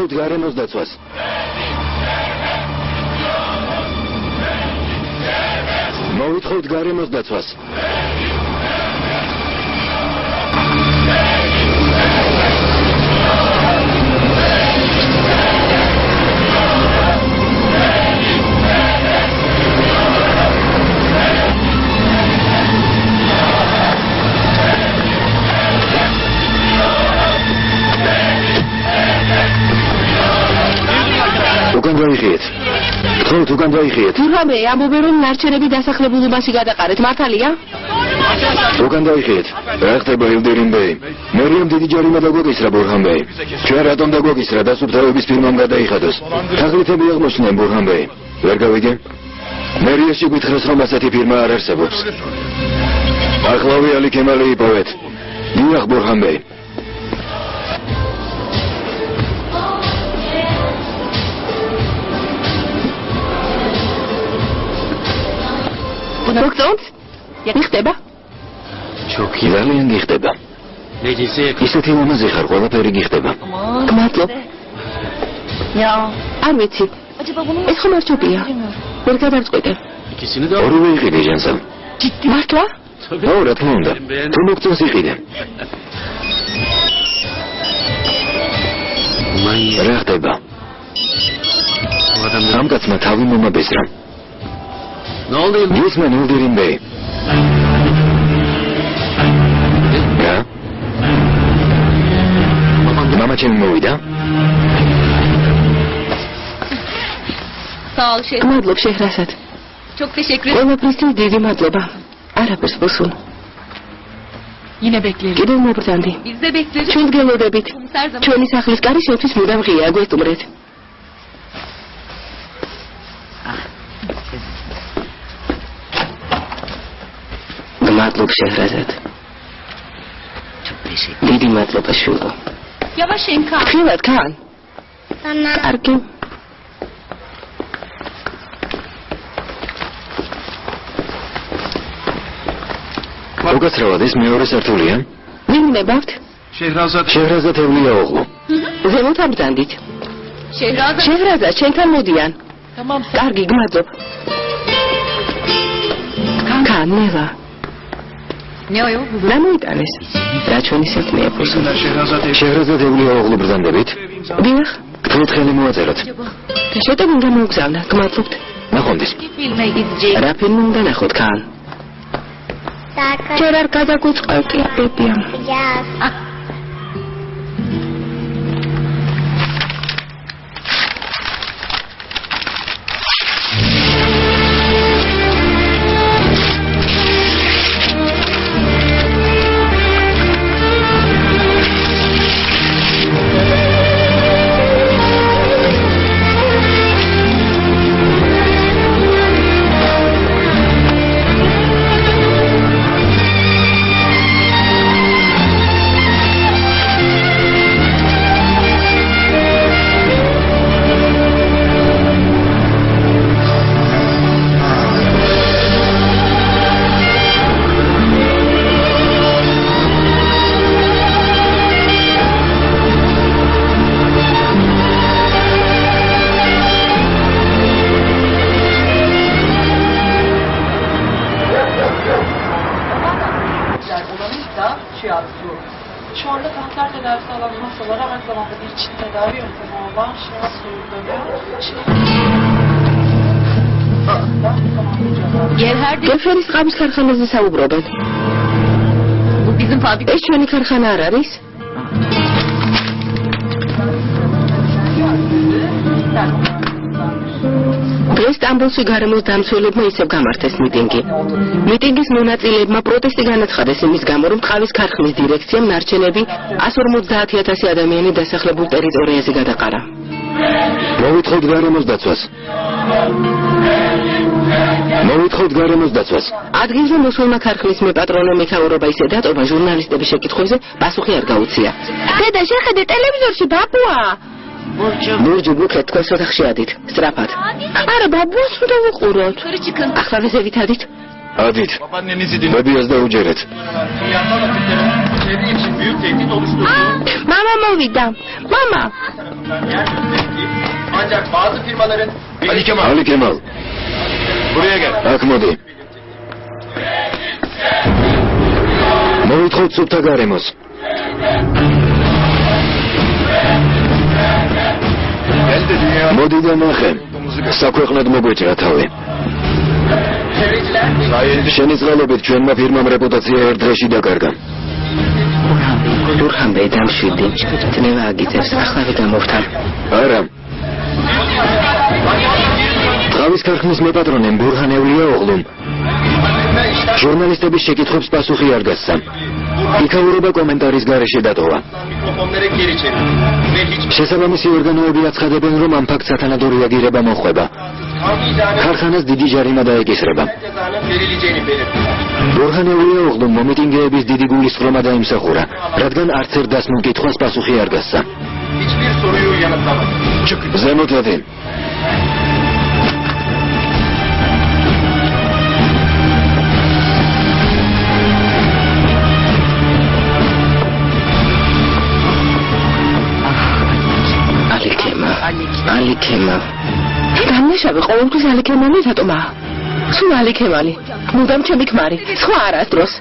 მოვითხოვთ გარემოს დაცვას. მოვითხოვთ გარემოს დაცვას. უკან დაიხიეთ. ხოთ უკან დაიხიეთ. თურმე ამბობენ რომ ნარჩენები დასახლებულობაში გადაყარეთ, მართალია? უკან დაიხიეთ. რა ხდება ილდერინ ბეი? მერიამ დიდი ჯარიმა დაგვეკისრა ბურჰან ბეი. ჩვენ რატომ დაგვეკისრა დასუფთავების ფირმამ გადაიხადოს? თაღლითები აღმოჩნდნენ ბურჰან ბეი. ვერ გავიგე? მერიაში გითხრას რომ ასეთი ფირმა არ არსებობს. ახლავე ალი კემალი იპოვეთ. დიახ ბურჰან ბეი. მოგწონთ? იხდება? ჩოქი ძალიან გიხდება. ისეთი მომაზე ხარ, ყველაფერი გიხდება. გმადლობ. არ ვიცი. ეს ხომ არ ჩოკია. ვერ გადავწყვიტე. ორივე იყიდე ჟანსა. მართლა? ო, რა თქმა უნდა. თუ მოგწონს იყიდე. რა ხდება? ამ კაცმა თავი მომაბეზრა. Gizmen Ildırım Bey. Ya? Mama için mi uydu? Sağ ol Şehrazat. Madlob Şehrazat. Çok teşekkür ederim. Ona presiniz dedi madloba. Arabız bulsun. Yine bekleriz. Gidelim mi buradan değil? Biz de bekleriz. Çok geliyor da bit. Çoğunu saklis karış öpüs müdem gıya göz umret. Madlob Şehrazat. Çok teşekkür ederim. Didi madlob aşulo. Yavaş Enkan. Kıymet Kaan. Tamam. Arkin. Uqasravat is მეორე სართულია? ვინ ნებავთ? შეჰრაზად ევლია ოღლუ. ზემოთ ამბრძანდით. შეჰრაზად, შენთან მოდიან. კარგი, გმადლობ. კან, ნელა. რა მოიტანეს? რა ჩვენი საქმეა ფოსო? შეჰრაზად ევლია ოღლუ ბრძანდებით? დიახ. გთხოვთ ხელი მოაწეროთ. და შეტევ უნდა მოუგზავნა, გმადლობთ. ნახონდეს. რა ფილმი უნდა ნახოთ, კან? ჯერ არ გადაგუწყევდი, აპებია. Şu anda kanser tedavisi alan hastalara aynı zamanda bir çift tedavi yöntemi olan şinas uygulanıyor. გეფერის ყავის ქარხანაზე საუბრობენ. ეს ჩვენი ქარხანა არ არის? დღეს სტამბოლში გარემოს დამცველებმა ისევ გამართეს მიტინგი. მიტინგის მონაწილეებმა პროტესტი განაცხადეს იმის გამო, რომ ყავის ქარხნის დირექციამ ნარჩენები 150,000 ადამიანი დასახლებულ ტერიტორიაზე გადაყარა. მოვითხოვთ გარემოს დაცვას. მოვითხოვთ გარემოს დაცვას. ადგილზე მოსულმა ქარხნის მეპატრონე მეთაურობა ისე დატოვა ჟურნალისტების შეკითხვებზე პასუხი არ გაუწია. დედა, შეხედე ტელევიზორში ბაბუა. Burcu buklet თქვენს ოთახში ადით, სწრაფად. არა, ბაბუას უნდა ვუყუროთ. ახლა ვეზევით ადით. ადით. ბებიას დაუჯერეთ. çevre için büyük tehdit oluşturduğu Mama movida. Mama. ancak bazı firmaların Ali Kemal. buraya gel. Akmodi. Moitxot subta garemos. Gel de dünya Modi da naxem. Saქვეყნად მოგვეჭრა თავი. çevreciler sayesinde შენი წყალობით ჩვენმა ფირმამ რეპუტაცია ერთ დღეში დაკარგა. Burhanbey დამშვიდი. თნევა აგიწევს ახლავე გამოვთან. არა. თავის ქარხნის მეპატრონემ ბურჰანევლია ოღლუმ. ჟურნალისტების შეკითხვებს პასუხი არ გასცა. იქაურობა კომენტარის გარეშე დატოვა. mikrofonları geri çevir ve hiçbir შესაბამისი ორგანოები აცხადებენ, რომ ამ ფაქტს სათანადო რეაგირება მოხდება. kanun icabı ქარხანას დიდი ჯარიმა დაეკისრება. cezanın verileceğini belirtti. ბურჰანევლია ოღლუმ მომიტინგეების დიდი გულისწყრომა დაიმსახურა, რადგან არც ერთ დასმულ კითხვას პასუხი არ გასცა. Hiçbir soruyu yanıtlamadı. Çıkın. ზემოთ ადი. Ali Kemal. დამნაშავე ყოველთვის Ali Kemal-ი რატომა? სულ Ali Kemal-ი. მუდამ ჩემი ქმარი. სხვა არასდროს.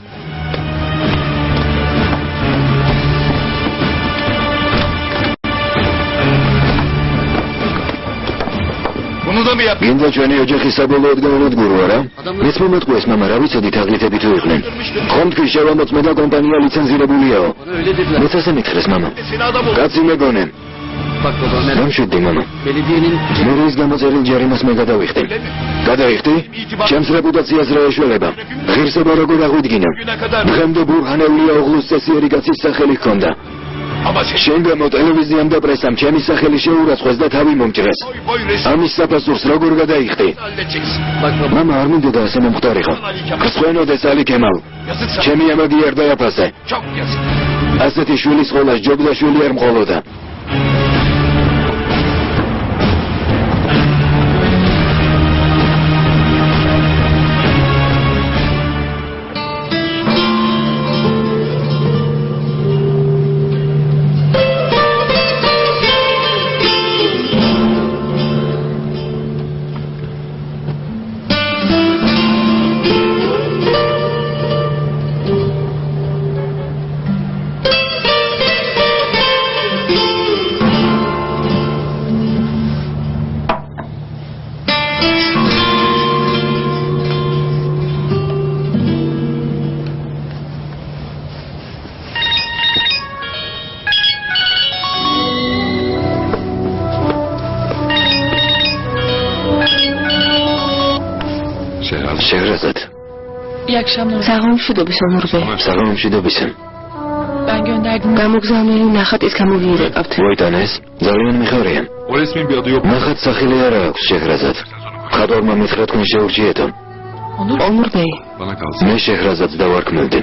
Bunu da mı yaptın? გინდა ჩვენი ოჯახის საბოლოოდ გაუნადგურო არა? მეც მომეტყუეს მამა რა ვიცოდი თაღლითები თუ იყვნენ. ხომ თქვი შევამოწმე და კომპანია ლიცენზირებულიაო. Öyle dediler. მეც ასე მითხრეს მამა. Seni adam ol. კაცი მეგონე. Bak baba merak. დამშვიდი მამა. Belediyenin მე ის გამოწერილ ჯარიმას მე გადავიხდი. გადავიხდი? ჩემს რეპუტაციას რა ეშველება? ღირსება როგორ აღვიდგინა? დღემდე ბურჰანევლია ოღლუს წესიერი კაცის სახელი ჰქონდა. ama sen შენ გამო ტელევიზიამ და პრესამ ჩემი სახელი შეურაცხყვეს და თავი მომჭრეს. boy resim ამის საფასურს როგორ გადაიხდი? halledeceksin. Bak baba. მამა არ მინდოდა ასე მომხდარიყო. გსვენოდეს Ali Kemal. Yazık sana. ჩემი ამაგი არ დააფასე. Çok yazık. ასეთი შვილის ყოლას ჯობდაშვილი არ მყოლოდა. Şehrazat. İyi akşamlar. საღამომშვიდობის ონურბე. საღამომშვიდობისა. Ben gönderdim. გამოგზავნილი ნახატის გამოვიერეკავთ. მოიტანეს? ძალიან მიხარია. Resmin bir adı yok. ნახატ სახელი არა აქვს შეჰრაზად. ხატვარმა მითხრა თქვენ შეურჩიეთო. ონურბე. Bana kalsın. მე შეჰრაზადს დავარქმევდი.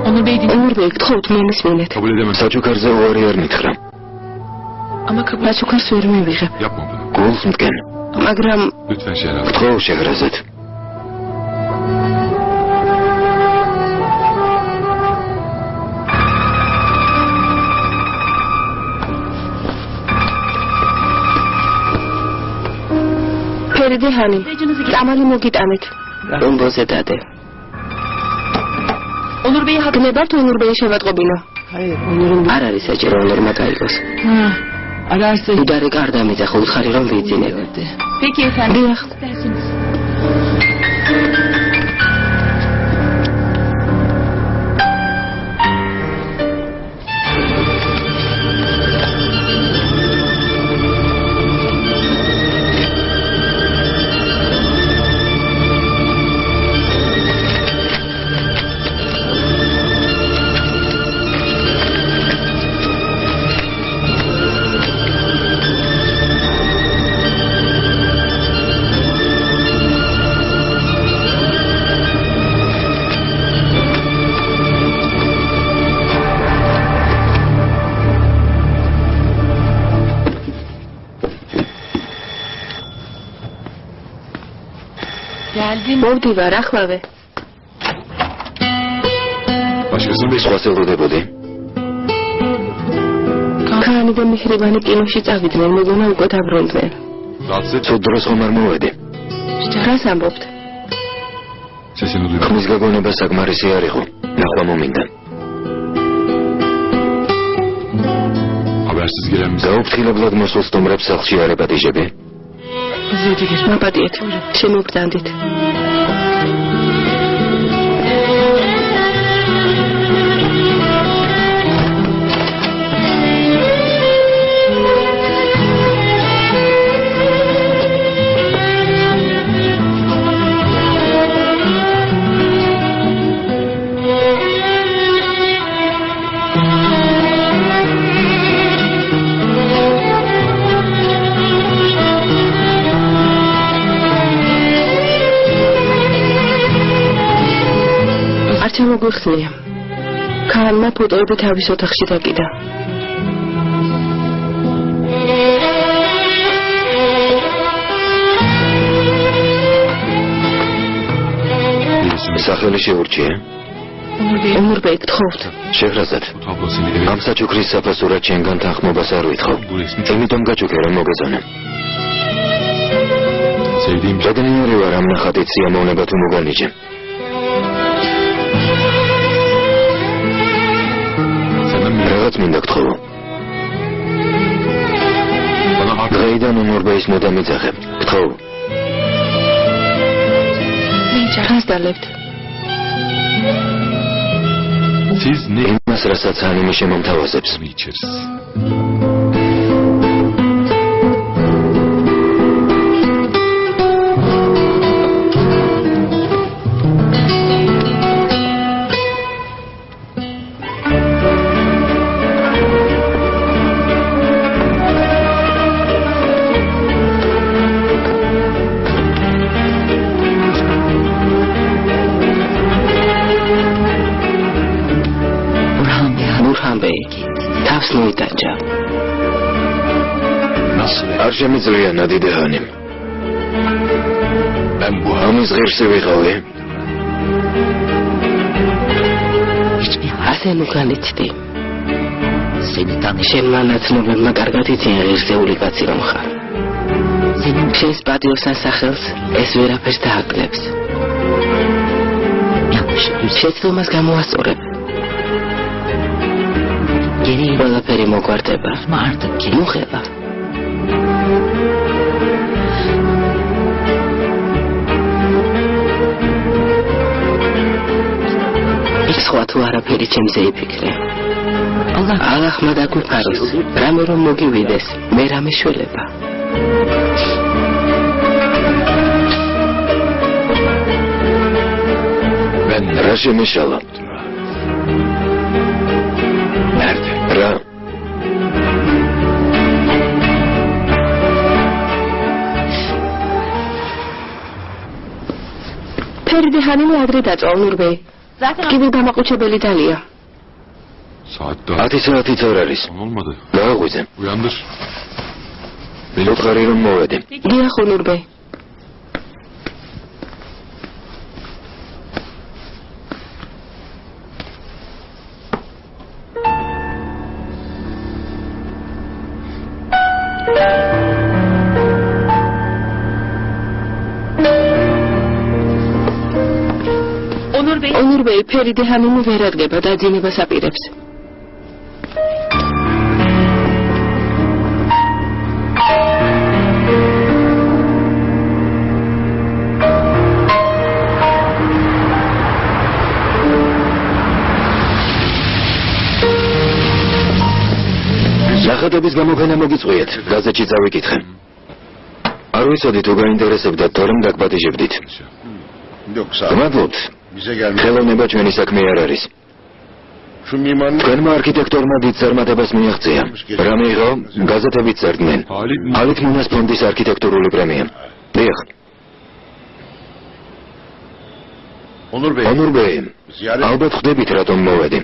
Onur Bey dinle. ონურბე, გთხოვთ მომისმინეთ. Kabul edemem. საჩუქარზე უარი არ მითხრა. Ama kabul საჩუქარს ვერ მივიღებ. Yapma bunu. გულს მტკენ. მაგრამ Lütfen Şehrazat. გთხოვ შეჰრაზად. ფერიდი ჰანი. წამალი მოგიტანეთ. ომბოზე დადე. Onur Bey'i hatırla. გნებართ ონურბეი შევატყობინო. არ არის საჭირო ონურმა გაიგოს. უდარი კარ დამიძახო უთხარი რომ ვიძინებ. Peki efendim. დიახ. İsterseniz. მოვდივარ ახლავე. სხვა ელოდებოდი. ქანი და მიხრიბანი კინოში წავიდნენ, მეგონა უკვე დაბრუნდნენ. ცუდ დროს ხომ არ მოვედი. რას ამბობთ? ხმის გაგონება საკმარისი არ იყო. ნახვა მომინდა. გაუფრთხილებლად მოსულ სტუმრებს სახლში არ ებატიჟები? მაპატიეთ, შემოგბრძანდით. მოგვიხსნია. ქალმა ფოტოები თავის ოთახში დაკიდა. სახელი შეურჩია? ონურბეი, გთხოვთ. შეჰრაზად. ამ საჩუქრის საფასურად შენგან თანხმობას არ ვითხოვ. იმიტომ გაჩუქე რომ მოგეწონე. შეგნიერი ვარ ამ ნახატით სიამოვნება თუ მოგანიჭე. რაღაც მინდა გთხოვო. დღეიდან ონურბეის მოდა მიძახებ. გთხოვ. რას დალებთ? იმას, რასაც ანიმე შემომთავაზებს. მოიტანჯა. არ შემიძლია ნადიდეანი. ამის ღირსი ვიყავი. ასე ნუ განიცდი. შენმა ნაცნობებმა კარგად იციან ღირსეული კაცი რომ ხარ. შენს პატიოსან სახელს ეს ვერაფერს დააკლებს. შეცდომას გამოასწორებ. ყველაფერი მოგვარდება. მოხება. სხვა თუ არაფერი ჩემზე იფიქრე. ალლაჰმა დაგვიფაროს, რამე რომ მოგივიდეს, მე რამე შველება. რა შემეშალა? რა? ფერიდი ჰანიმი ადრე დაწვა ონურბეი. კიდევ დამაყუჩებელი დალია. 10 საათით არ არის. გააღვიძე. მილოთხარი რომ მოვედი. დიახ ონურბეი. ონურბეი ფერიდი ჰანიმი ვერ ადგება და ძინებას აპირებს. ნახატების გამოფენა მოგიწყვიეთ, გაზეთში წავიკითხე. არ ვიცოდი თუ გაინტერესებდათ, თორემ დაგპატიჟებდით. მადლობთ. ხელოვნება ჩვენი საქმე არ არის. თქვენმა არქიტექტორმა დიდ წარმატებას მიაღწია. რა მიიღო? გაზეთებით წერდნენ. ალით მონას ფონდის არქიტექტურული პრემია. დიახ. ონურბეი, ალბათ ხვდებით რატომ მოვედი.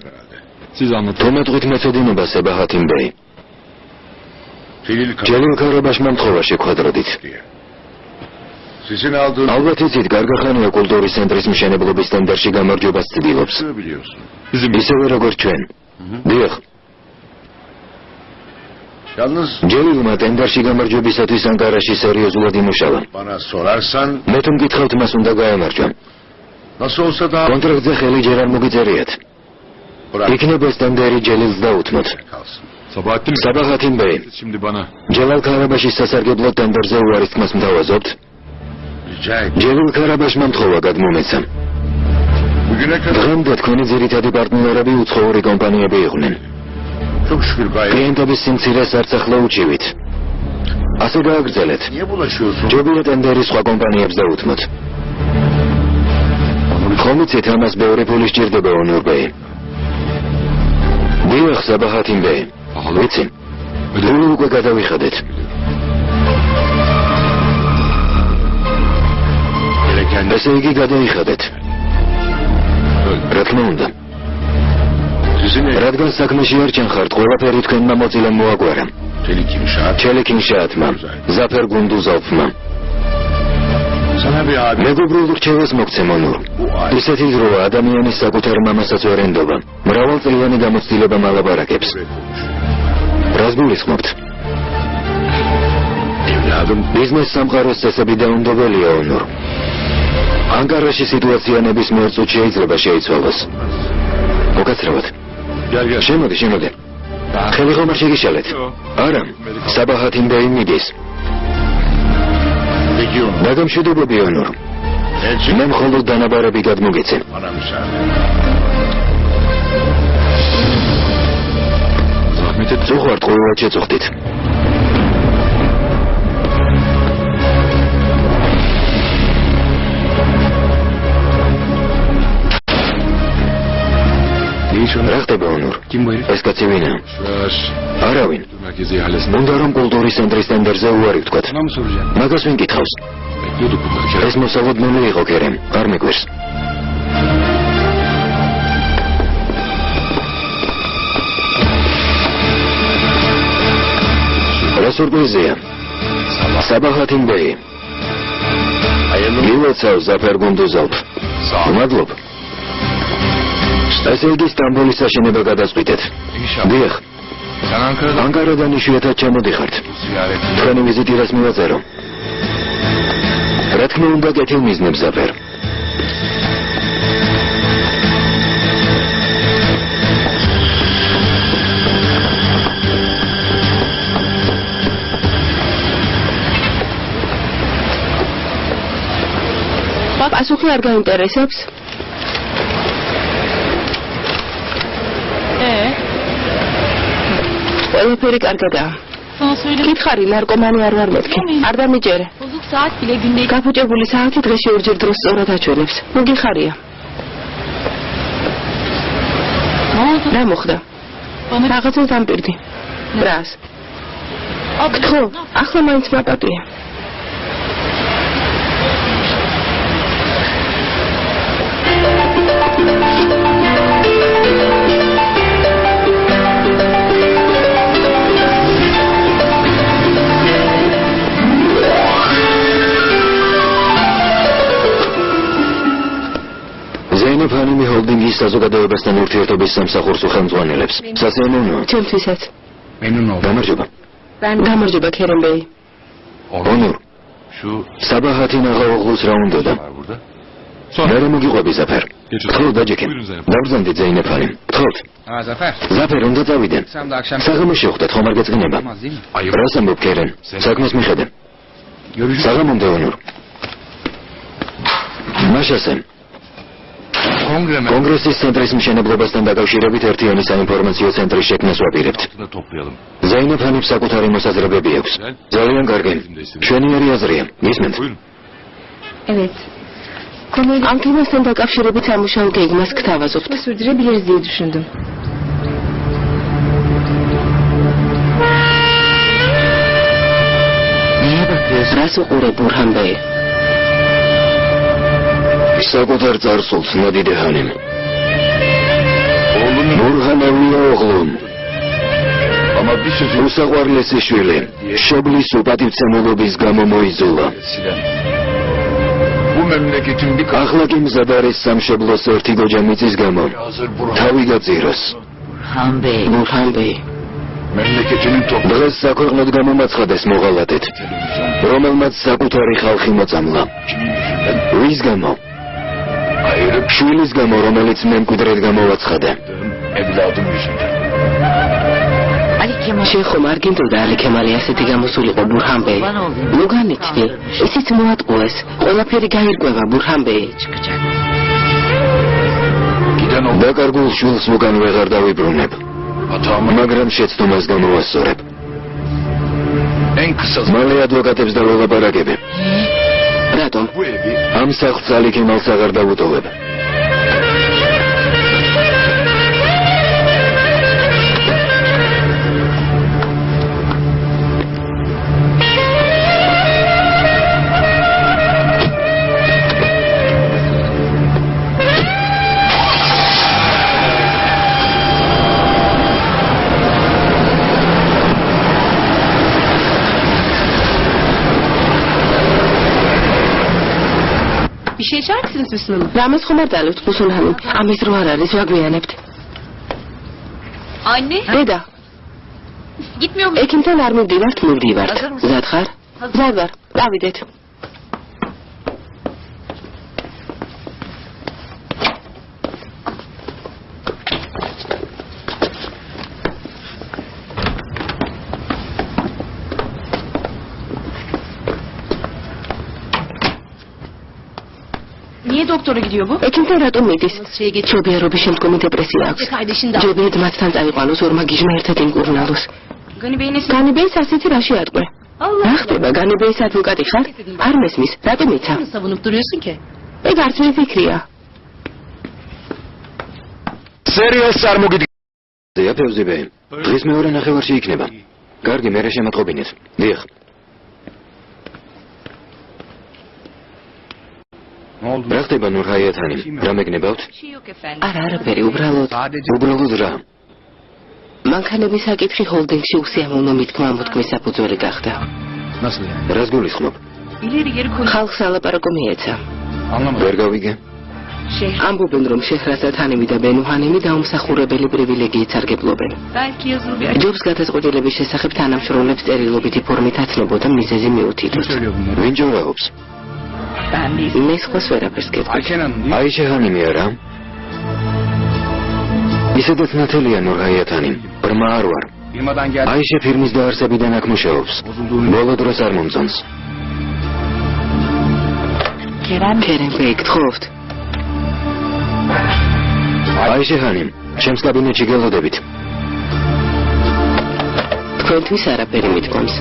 თომეთღვით მეცოდინება საბაჰათიმ ბეი. ჯელილ ქარაბაშმა მთხოვა შეგვადროდით. ალბათ იცით, კარგი ხანია კულტურის ცენტრის მშენებლობის ტენდერში გამარჯვებას ცდილობს. ისევე როგორც ჩვენ. დიახ. ჯელილმა ტენდერში გამარჯვებისათვის ანკარაში სერიოზულად იმუშავა. მე თუ მკითხავთ, მას უნდა გაემარჯვა. კონტრაქტზე ხელი ჯერ არ მოგიწერიათ. იქნება ეს ტენდერი ჯელილს დაუთმოთ. საბაჰათინ ბეი. ჯელალ ქარაბაშის სასარგებლო ტენდერზე უარის თქმას მთავაზობთ. ჯელილ ქარაბაშმა მთხოვა გადმომეცა. დღემდე თქვენი ძირითადი პარტნიორები უცხოური კომპანიები იყვნენ. კლიენტების სიმცირეს არც ახლა უჩივით. ასე გააგრძელეთ. ჯობია ტენდერი სხვა კომპანიებს დაუთმოთ. ხომ იცით, ამას ბევრი ფული სჭირდება, ონურ ბეი. დიახ, საბაჰათინ ბეი. ვიცი. ფული უკვე გადავიხადეთ. ესე იგი გადაიხადეთ. რა თქმა უნდა. რადგან საქმეში არ ჩანხართ, ყველაფერი თქვენმა მოწილემ მოაგვარა. ჩელიკინშაათმა, ზაფერ გუნდუზოვმა. მეგობრულ რჩევას მოგცემ, ონურ. ისეთი დროა, ადამიანის საკუთარ მამასაც ვერ ენდობა. მრავალწლიანი გამოცდილება მალაპარაკებს. რას გულისხმობთ? ბიზნეს სამყაროს წესები დაუნდობელია, ონურ. ანკარაში სიტუაცია ნებისმიერ წუთში შეიძლება შეიცვალოს. მოგაცრავად. შემოდი. ხელი ხომ არ შეგიშალეთ? არა, საბაჰათინ ბეი მიდის. დაგამშვიდობები, ონურ. მე მხოლოდ დანაბარები გადმოგეცე. თუ ხართ ყოველად შეწუხდით. რა ხდება, ონურ? ეს კაცი ვინაა? არავინ. უნდა რომ კულტურის ცენტრის ტენდერზე უარი ვთქვათ. მაგას ვინ კითხავს? ეს მოსალოდნელი იყო, კერემ, არ მიგვერს. რა სურპრიზია? საბაჰათინ ბეი. გილოცავ ზაფერ გუნდუზოვ. მადლობ. ესე იგი სტამბოლის საშენება გადაწყვიტეთ. დიახ. ანკარადან იშვიათად ჩამოდიხართ. თქვენი ვიზიტი რას მივაწერო? რა თქმა უნდა, კეთილ მიზნებს, ზაფერ. პასუხი არ გაინტერესებს? ყველაფერი კარგადაა. კითხარი, ნარკომანი არ ვარ მეთქი. არ დამიჯერე. გაფუჭებული საათი დღეში ორჯერ დროს სწორად აჩვენებს. ნუ გიხარია. რა მოხდა? რაღაცას დამპირდი. რას? ხო, ახლა მაინც მაპატია. ფანიმი ჰოლდინგის საზოგადოებასთან ურთიერთობის სამსახურს უხელმძღვანელებს. სასიამოვნოა. ჩემთვისაც. გამარჯობა. გამარჯობა, კერემ ბეი. ონურ. საბაჰათინ აღაუღლოს რა უნდოდა? მე მოგიყვები, ზაფერ. ხო, დაჯექე. დაბრძანდით ზეინეფანი. გთხოვთ. ზაფერ, უნდა წავიდე. საღამო შევხვდეთ, ხომ არ გეწყინება? რას ამბობ, კერემ? საქმეს მიხედე. საღამომდე, ონურ. მაშასემ. კონგრესის ცენტრის მშენებლობასთან დაკავშირებით ერთიანი საინფორმაციო ცენტრის შექმნას ვაპირებთ. ზეინეფანებს საკუთარი მოსაზრებები აქვს. ძალიან კარგი. ჩვენიერი აზრია. გისმენთ? ამ თემასთან დაკავშირებით სამუშაო გეგმას გთავაზობთ. რას უყურე, ბურჰან ბეი? საკუთარ წარსულს, ნადიდეჰანიმ. ბურჰან ავლიაოღლუ. უსაყვარლესი შვილი, შობლის უპატივცემულობის გამო მოიზულა. ახლა კი მზად არის სამშობლოს ერთი გოჯა მიწის გამო თავი გაძიროს. ბურჰანბეი დღეს საქვეყნოდ გამომაცხადეს მოღალატეთ, რომელმაც საკუთარი ხალხი მოწამლა. ვის გამო? შვილის გამო, რომელიც მემკვიდრედ გამოვაცხადა. შეხო მარგინდოდა ალი ქემალი ასეთი გამოსულიყო ბურჰანბეი. ნუ განიცდი, ისიც მოატყუეს, ყველაფერი გაირკვევა ბურჰანბეი. დაკარგულ შვილს უკან ვეღარ დავიბრუნებ, მაგრამ შეცდომას გამოვასწორებ. მალე ადვოკატებს დაველაპარაკებ. რატომ? ამ სახლს ალი ქემალს აღარ დავუტოვებ. შეჭარცეს ისმემა. რამეს ხომ არ დალევთ ბუსუნჰანი? ამის რო არ არის, ვაგვიანებთ. Anne. დედა, Gitmiyor musun? ექიმთან არ მივდივართ, მივდივართ. მზად ხარ? მზად ვარ. დავიდეთ. Niye doktora gidiyor bu? ექიმთან რატომ მიდის? ჩობიარობის შემდგომი დეპრესია აქვს. Kardeşin de. ჯობია ძმასთან წაიყვანოს, ორმა გიჟმა ერთად იმკურნალოს. Ganibey'in განიბეის ასეთი რაში ატყვე? Allah. რა ხდება, განიბეის ადვოკატი ხარ? არ მესმის, რატომ იცა? Savunup duruyorsun ki? ეგ არც მე ფიქრია. სერიალს არ მოგიდგა. ზეაფევზებე, დღეს მეორე ნახევარში იქნება. კარგი, მერე შემატყობინეთ. დიახ. რა ხდება ნურჰაიათანი? რა მეგნებავთ? Şey yok efendim. არა, არაფერი, უბრალოდ. უბრალოდ რა? მანქანების საკითხი ჰოლდინგში უსიამოვნო მითქმა ამოთქმის საფუძველი გახდა. რას გულისხმობ? İleri geri konuş. ხალხს ალაპარაკო მიეცა. ვერ გავიგე. ამბობენ, რომ შეჰრაზად ჰანიმი და ბენუჰანიმი დაუმსახურებელი პრივილეგიით სარგებლობენ. Belki yazılı bir ჯობს გადაწყვეტილების შესახებ თანამშრომლებს წერილობითი ფორმით აცნობოდა მიზეზი მიუთითოს. ვინ ჯორაობს? ben bir მე სხვას ვერაფერს გეტყვი. აიშე ჰანიმი არა? ისედაც ნათელია ნურჰაიათანი. ბრმა არ ვარ. აიშე ფირმის დაარსებიდან აქ მუშაობს. ბოლო დროს არ მომწონს. Kerem ქერემბეი გთხოვთ. აიშე ჰანიმ, ჩემს კაბინეტში გელოდებით. თქვენთვის არაფერი მithkomს.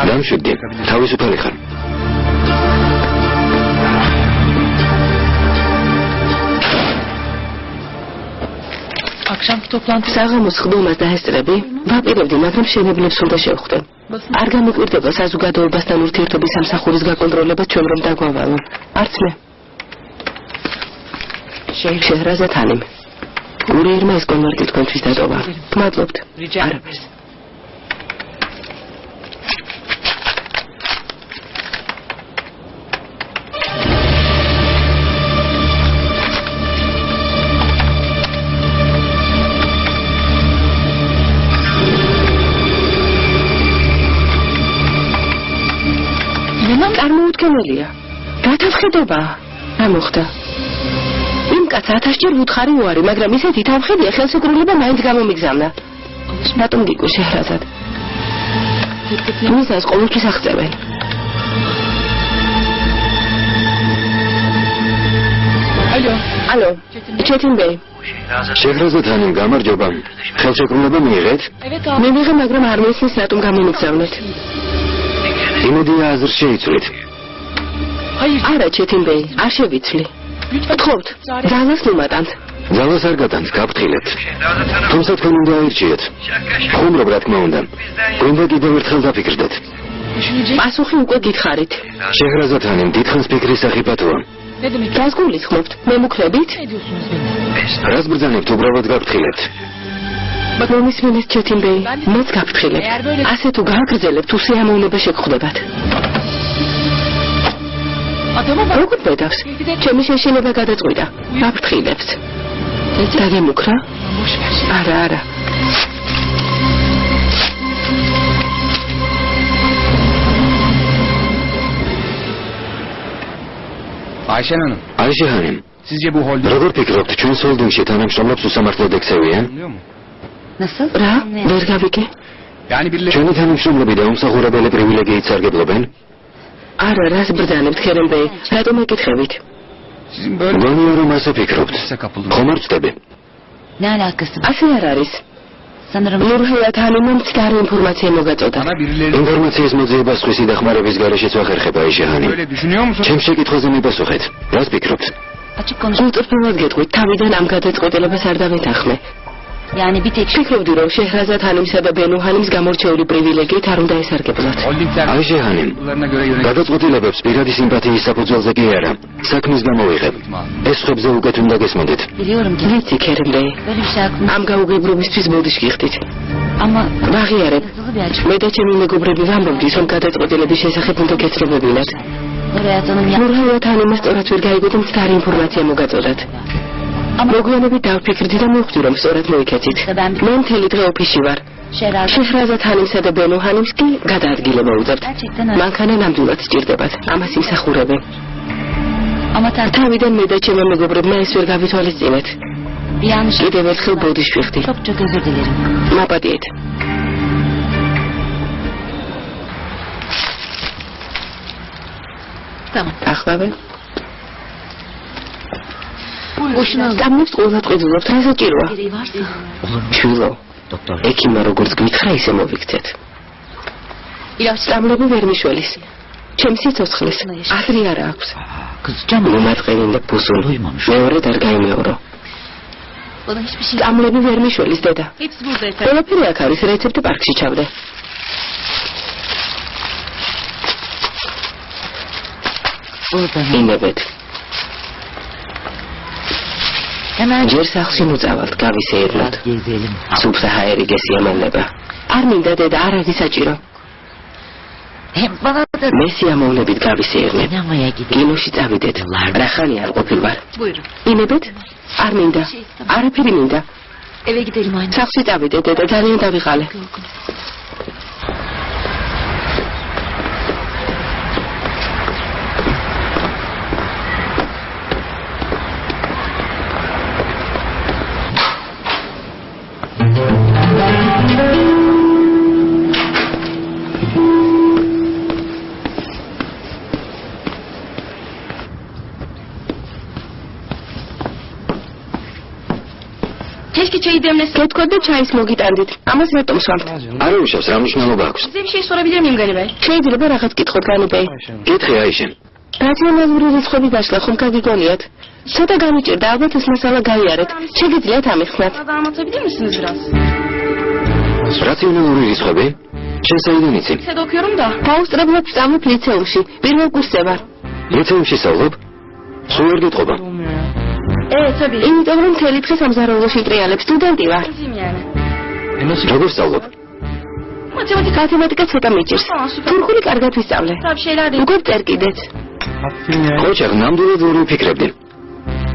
დამშვიდდი, თავისუფალი ხარ. akşamki toplantı საღამოს ხდომას დაესწრები, ვაპირებდი, მაგრამ შენებლებს უნდა შევხვდე. არ გამოკვირდება საზოგადოებასთან ურთიერთობის სამსახურის გაკონტროლება ჩვენ რომ დაგვავალო. არც მე. შეჰრაზად ჰანიმ. ურიერმა ეს კონვერტი თქვენთვის დატოვა. მადლობთ. არაფერს. წარმოუდგენელია. გათავხედობა. რა მოხდა? იმ კაცს 1000 ჯერ ვუთხარი უარი, მაგრამ ისეთი თავხედია, ხელშეკრულება მაინც გამომიგზავნა. რატომ გიკვი შეჰრაზად? მისას ყოველთვის აღწევენ. ალო, ჩეტინბეი. შეჰრაზად ჰანიმ, გამარჯობა. ხელშეკრულება მიიღეთ? მივიღე, მაგრამ არ მესმის რატომ გამომიგზავნეთ. იმედია აზრს შეიცვლით. არა, ჩეტინბეი, არ შევიცვლი. გთხოვთ, ძალას მომატანთ. ძალას არ გატანთ, გაფრთხილებთ. თუმცა თქვენ უნდა აირჩიეთ. ხუმრობ, რა თქმა უნდა. გვინდა კიდევ ერთხელ დაფიქრდეთ. პასუხი უკვე გითხარით. შეჰრაზად ჰანიმ, დიდხანს ფიქრის სახიფათოა. რას გულისხმობთ? მემუქრებით? რას ბრძანებთ, უბრალოდ გაფრთხილებთ. მომისმენთ ჩეტინბეი, მეც გაფრთხილებ. ასე თუ გააგრძელებთ, უსიამოვნება შეგხვდებათ. როგორ ბედავს? ჩემი შეშინება გადაწყვიტა. აფრთხილებს. დაგემუქრა? არა. Ayşe Hanım, Sizce bu holding როგორ ფიქრობთ, ჩვენს ჰოლდინგში თანამშრომლებს უსამართლოდ ექცევიან? Nasıl? რა? ვერ გავიგე? yani birileri ჩვენი თანამშრომლები და უმსახურებელი პრივილეგიით სარგებლობენ? არა, რას ბრძანებთ, ქერემბეი? რატომ ეკითხებით? sizin böyle გონია რომ ასე ფიქრობთ. size kapıldım. ხომ არ ვწდები? Ne alakası var? ასე არ არის. Sanırım ნურჰაят ჰანიმმა მცდარი ინფორმაცია მოგაწოდა. Bana birileri ინფორმაციის მოძიებას სხვისი დახმარების გარეშეც ვახერხებ Ayşe Hanım. böyle düşünüyor musun? ჩემს შეკითხვაზე მიპასუხეთ. რას ფიქრობთ? açık konuş. უწრფელად გეტყვით, თავიდან ამ გადაწყვეტილებას არ დავეთანხმე. Yani bir tek ფიქრობდი, რომ შეჰრაზად ჰანიმსა და ბენუ ჰანიმს გამორჩეული პრივილეგიით არ უნდა ესარგებლოთ. Holdingler Ayşe Hanım, göre yönetim. გადაწყვეტილებებს პირადი სიმპათიის საფუძველზე კი არა, საქმის გამო ვიღებ. ეს ხებზე უკეთ უნდა გესმოდეთ. biliyorum ki ვიცი, ქერემბეი, böyle bir şey aklımda ამ გაუგებრობისთვის ბოდიში გიხდით. ama ვაღიარებ. yazılı bir açık. მე და ჩემი მეგობრები ვამბობთ, რომ გადაწყვეტილების შესახებ უნდა გეცნობებინათ. Oraya tanım ya. ნურჰაят ჰანიმმა სწორად ვერ გაიგო და მცდარი ინფორმაცია მოგაწოდათ. მოგვიანებით დავფიქრდი და მივხვდი, რომ სწორად მოიქეცით. მე მთელი დღე ოფისში ვარ. Şeraz. შეჰრაზად ჰანიმსა და ბენუ ჰანიმს კი გადაადგილება უწევთ. Gerçekten öyle. მანქანა ნამდვილად სჭირდებათ. ამას იმსახურებენ. Ama თავიდან მე და ჩემი მეგობრებმა ეს ვერ გავითვალისწინეთ. bir yanlış. კიდევ ერთხელ ბოდიში ვიხდი. Çok özür dilerim. მაპატიეთ. Tamam. ახლავე. Boşuna სტამნებს ყველა წვეძულობთ, რა საჭიროა? gereği varsa. შვილო, Doktor. ექიმა როგორც გითხრა, ისე მოვიქცეთ. İlaç. სტამლები ვერ მიშველის. ჩემს სიცოცხლეს აზრი არა აქვს. Kızacağım. მომაწყენი და ბუსული. მეორედ არ გაიმეორო. Bana hiçbir şey. სტამლები ვერ მიშველის, დედა. Hepsi burada efendim. ყველაფერი აქ არის, რეცეპტი პარკში ჩავდე. Burada. ინებეთ. Hemen ჯერ სახლში მუწავალთ, გავისეირნოთ. gezelim. სუფთა ჰაერი გესიამოვნება. არ მინდა დედა, არ არის საჭირო. Hem bana da მე სიამოვნებით გავისეირნებ. sinemaya gidelim. კინოში წავიდეთ. რა ხანი არ ყოფილვარ. Buyurun. ინებეთ? არ მინდა. არაფერი მინდა. Eve gidelim anne. სახლში წავიდეთ, დედა, ძალიან დავიღალე. Keşke çayı demlesin. გეთქვა და ჩაის მოგიტანდით. ამას რატომ სვამთ? არ უშავს, რა მნიშვნელობა აქვს? Size bir şey sorabilir miyim Gani Bey? შეიძლება რაღაც კითხოთ, განიბეი. კითხე Ayşe. რაციონალური რიცხვები გაშლა, ხომ გაგიგონიათ? ცოტა გამიჭირდა, ალბათ ეს მასალა გაიარეთ. შეგიძლიათ ამიხსნათ. Bana da anlatabilir misiniz biraz? რაციონალური რიცხვები? შენ საიდან იცი? Lisede okuyorum da. გაუსწრებლად ვსწავლობ ლიცეუმში. პირველ კურსზე ვარ. ლიცეუმში სწავლობ? სულ არ გეტყობა? Evet tabii. იმიტომ რომ მთელი დღე სამზარეულოში ტრიალებ, სტუდენტი ვარ. Sizim yani. როგორ სწავლობ? Matematik. მათემატიკა ცოტა მიჭირს. Tamam süper. თურქული კარგად ვისწავლე. Tabii şeyler değil. როგორ წერ კიდეც? ოჩახ, ნამდვილად ვერ ვიფიქრებდი.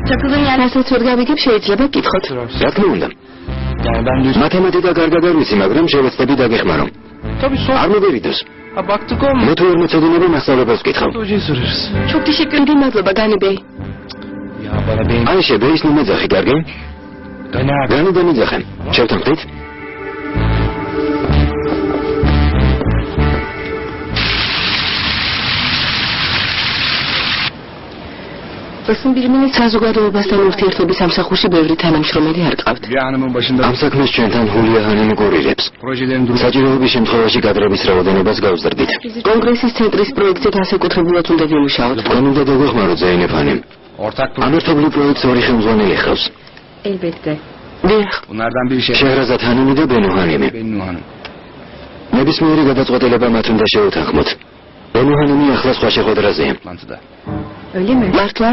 Takıldığım yer. რასაც ვერ გავიგებ, შეიძლება გითხოთ. რა თქმა უნდა. მათემატიკა კარგად არ ვიცი, მაგრამ შევეცდები დაგეხმარო. არ მოგერიდოს. მე თუ ვერ მეცოდინები, მასწავლებლებს ვკითხავ. Çok teşekkür დიდი მადლობა, განიბეი. Ayşe, ბეის ნუ მეძახი, კარგი? განი დამიძახე. შევთანხმდით? ესენ ბირმინის საზოგადოებასთან ურთიერთობის სამსახურში ბევრი თანამშრომელი არ ყავთ. Hülya Hanım'ın başında ამ საქმეს ჩვენთან ჰულია ჰანიმი კურირებს. projelerin durumu საჭიროების შემთხვევაში კადრების რაოდენობას გავზრდით. კონგრესის ცენტრის პროექტზე განსაკუთრებულად უნდა ვიმუშაოთ. თქვენ უნდა დაგვეხმაროთ ზეინებ ჰანიმ. ortak ამ ერთობლივ პროექტს ორი ხელმძღვანელი ხავს. Elbette. დიახ. bunlardan biri შეჰრაზად ჰანიმი და ბენუ ჰანიმი. Bennu Hanım. ნებისმიერი გადაწყვეტილება მათ უნდა შეუთანხმოთ. ბენუ ჰანიმი ახლა სხვა შეხვედრაზეა. Toplantıda. Öyle mi? მართლა?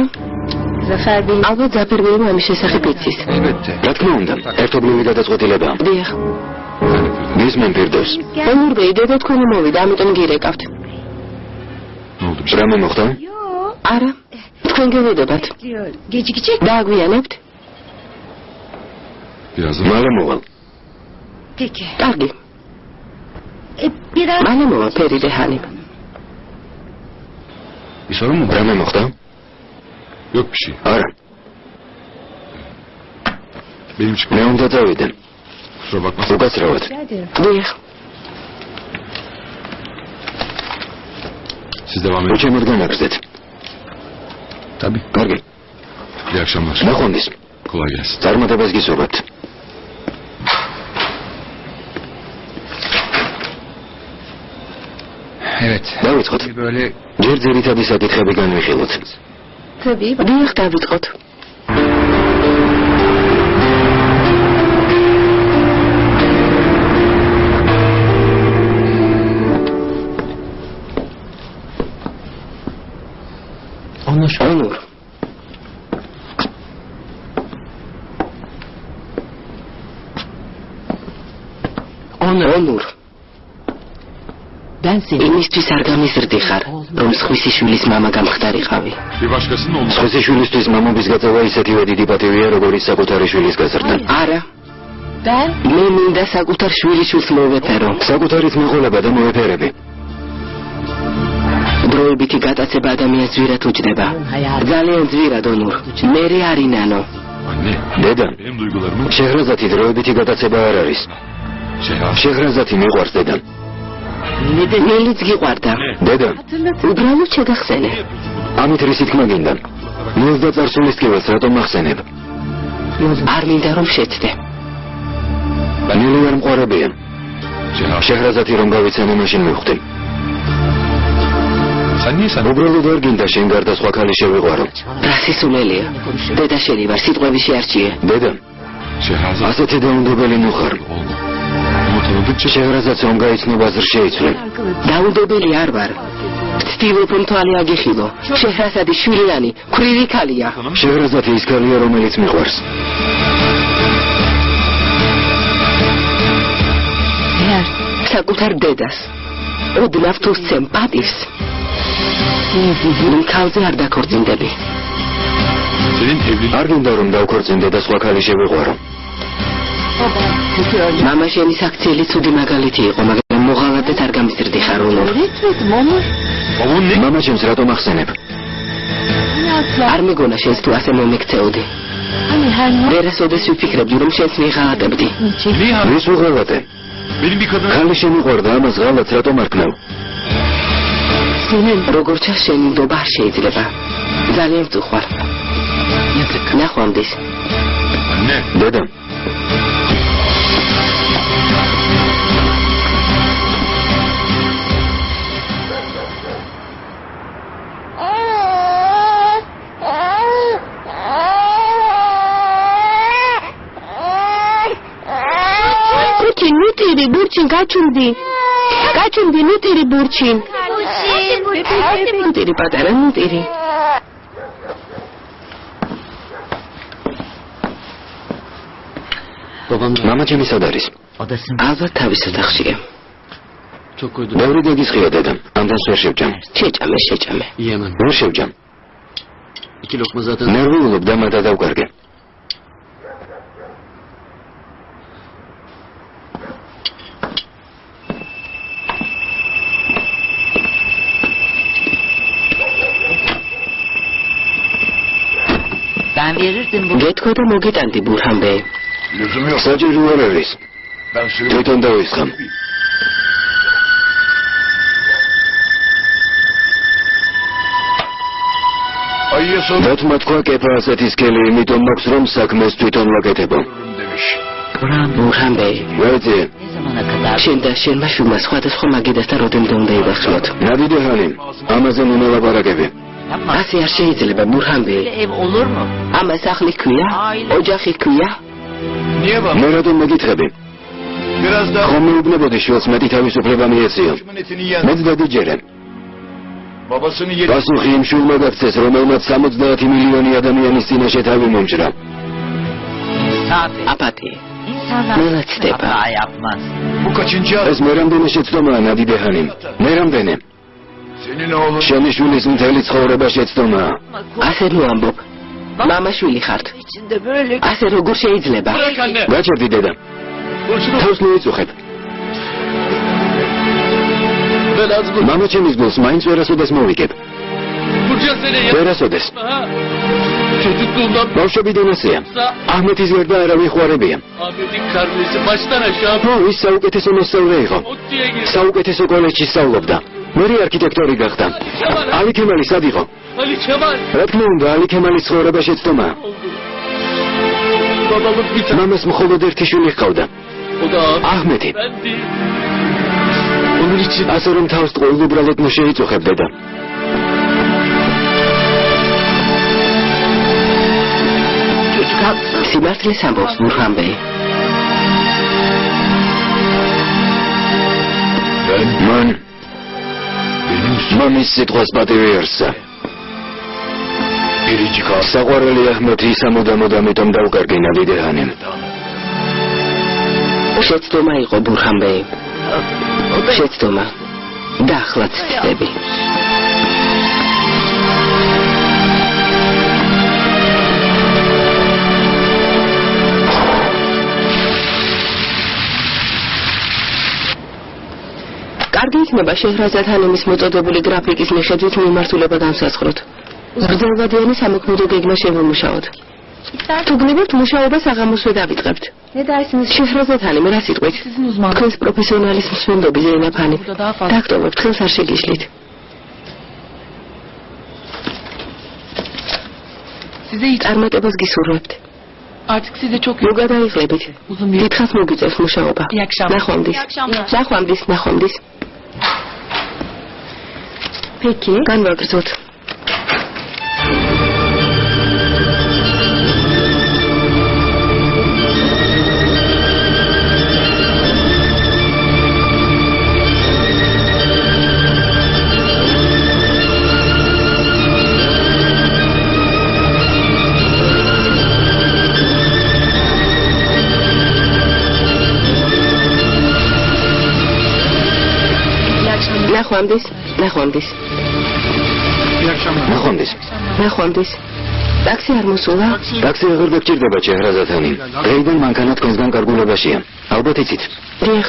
ზაფარ ბეი. ალბათ ზაფარ ბეი ამის შესახებ იცის. Elbette. რა თქმა უნდა, ერთობლივი გადაწყვეტილებაა. დიახ. გისმენ პირდოს. ბენურ ბეი, დედა თქვენი მოვიდა, ამიტომ გირეკავთ. რამე მოხდა? არა. თქვენ გეუბნებათ. Gecikecek. დააგვიანებთ? Birazdan. მალე მოვალ. Peki. კარგი. Biraz მალე მოვა ფერი რეჰანი. Bir sorun mu var? რამე მოხდა? Yok bir şey. არა. Benim çıkmam. მე უნდა წავიდე. Kusura bakma. უკაცრავად. დიახ. Siz devam edin. უჩემოდ განაგრძეთ. Tabii. კარგი. İyi akşamlar. ნახვამდის. Kolay gelsin. წარმატებას გისურვებთ. Evet. დავიწყოთ. Böyle ჯერ ძირითადი საკითხები განვიხილოთ. tabii. დიახ, დავიწყოთ. Onur. Onur. Ben seni იმისთვის არ გამიზრდი ხარ, რომ სხვისი შვილის მამა გამხდარიყავი. bir başkasının olmuş. სხვისი შვილისთვის მამობის გაწევა ისეთივე დიდი პატივია, როგორც საკუთარი შვილის გაზრდა. არა, ben მე მინდა საკუთარ შვილიშვილს მოვეფერო. საკუთარით მოყოლება და მოეფერები. დროებითი გატაცება ადამიანს ძვირად უჯდება. ძალიან ძვირად, Onur. მერე არინანო. Anne. დედა, Benim duygularımı შეღრაზათი დროებითი გატაცება არ არის. შეღრაზათი მიყვარს დედამ. მილიც გიყვარდა. დედა, უბრალოდ შეგახსენე. ამით რისი თქმა გინდა? ნულს და წარსულის ტკივას რატომ მახსენებ? არ მინდა რომ შეცდე. ნელი არ მყარებია. შეღრაზათი რომ გავიცანე, მაშინ მივხვდი. Sen niye sen? უბრალოდ არ გინდა შენ გარდა სხვა ქალი შევიყვარო. რა სისულელია. დედა შენი ვარ, სიტყვები შეარჩიე. დედა, Şehrazat. ასეთი დაუნდობელი ნუხარ. Olma. Ama tanıdıkça შეღრაზაც რომ გაიცნობა ზრ შეიცვლე. დაუნდობელი არ ვარ. ვცდილობ რომ თვალი აგიხილო. შეჰრაზადის შვილიანი, ქვრივი ქალია. შეღრაზათი ის ქალია, რომელიც მიყვარს. eğer საკუთარ დედას. ოდნავ თუ სცემ პატივს. ქალზე არ დაქორწინდები. senin evliliğin არ გინდა რომ დავქორწინდე და სხვა ქალი შევიყვარო. მამა შენი საქციელი ცუდი მაგალითი იყო, მაგრამ მოღალატეთ არ გამიზრდი ხარ, Onur. öğretmedim Onur. babamın ne? მამა ჩემს რატომ ახსენებ? არ მეგონა შენს თუ ასე მომექცეოდი. Hani her ne ვერასოდეს ვიფიქრებდი რომ შენს მიღალატებდი. Niye ya? ვის უღალატე? Benim bir kadına ქალი შემიყვარდა, ამას ღალატს რატომ არ ქნევ? სინენ როგორ ჩას შენი ნდობა არ შეიძლება. ძალიან ვწუხარ. ნახვამდის. anne. დედა, Burçin, nutiri, Burçin, kaçundi. Kaçundi, nutiri, Burçin. Nutiri, patara, nutiri. მამა ჩემი სად არის? odasın. ალბათ თავის ოთახშია. ბევრი დეგის ხია დედა, ამდენს ვერ შევჭამ. შეჭამე. ვერ შევჭამ. ნერვიულობ და მადა დავკარგე. Ben verirdim bu. გეთქვა და მოგიტანდი ბურჰანბე. საჭირო არ არის. თვითონ დავისხამ. დათმა თქვა კეფა ასეთი სკელი, იმიტომ მაქვს რომ საქმეს თვითონ ვაკეთებო. ბურჰანბე. ვეძე, Ne zamana kadar? შენ და შენმა შვილმა სხვადასხვა მაგიდასთან როდემდე უნდა იბახშლოთ. ნადიდე ჰანი, ამაზე ნუნელაპარაკები. Yapma. ასე არ შეიძლება ბურჰანბე. Ev olur mu? ამას სახლი ქვია? ოჯახი ქვია? Niye baba? მე რატომ მეკითხები? Biraz daha ხომ მეუბნებოდი შვილს მეტი თავისუფლება მიეციო? Başımın etini yiyen მეც დადიჯერე. babasını yedi. პასუხი იმ შვილმა გაქცეს, რომელმაც 70 მილიონი ადამიანის წინაშე თავი მომჭრა. Tabii. აპათი. İnsanlar Melaçtepa. hata yapmaz. Bu kaçıncı ეს მე რამდენი შეცდომაა ნადიდე ჰანი? მე რამდენი? შენი შვილის მთელი ცხოვრება შეცდომაა. ასე ნუ ამბობ. მამაშვილი ხართ. ასე როგორ შეიძლება? გაჩერდი დედა. თავს მოიწუხებ. მამა ჩემის გულს მაინც ვერასოდეს მოვიგებ. ვერასოდეს. ბავშვებიდან ასეა. აჰმეთის გარდა არავინ ხوارებია. ის საუკეთესო მოსწავლე იყო. საუკეთესო კოლეჯში სწავლობდა. მერი არქიტექტორი გახდა. ალი ქემალი სად იყო? რა თქმა უნდა, ალი ქემალის ცხოვრება შეცდომაა. მამას მხოლოდ ერთი შვილი ჰყავდა. აჰმეთი. ასე რომ თავს ტყუილ უბრალოდ მოშეიწუხებ დედა. სიმართლეს ამბობს ბურჰანბეი. მან მამის სიტყვას პატივი არსა. საყვარელი აჰმეთი სამუდამოდ ამიტომ დავკარგინა დიდეհანემ. შეცდომა იყო ბურჰანბეი. შეცდომა. და ახლაც ცდები. კარგი იქნება შეჰრაზად ჰანემის მოწოდებული გრაფიკის მიხედვით მიმართულება განსაზღვროთ. გრძელვადიანი სამოქმედო გეგმა შევიმუშაოთ. თუ გნებავთ მუშაობას აღამოსვე დავიწყებთ. შეჰრაზად ჰანემ რა სიტყვით? თქვენს პროფესიონალის მსმენდობი ზეინაფანი. დაგტოვებთ, ხელს არ შეგიშლით. წარმატებას გისურვებთ. ნუ გადაიღლებით. დიდხანს მოგიწევს მუშაობა. ნახვამდის. Peki. განვაგრძოთ. ნახვამდის. ტაქსი არ მოსულა? ტაქსი აღარ გაგჭირდება შეჰრაზად ჰანი. დღეიდან მანქანა თქვენსგან კარგულებაშია. ალბათ იცით. დიახ.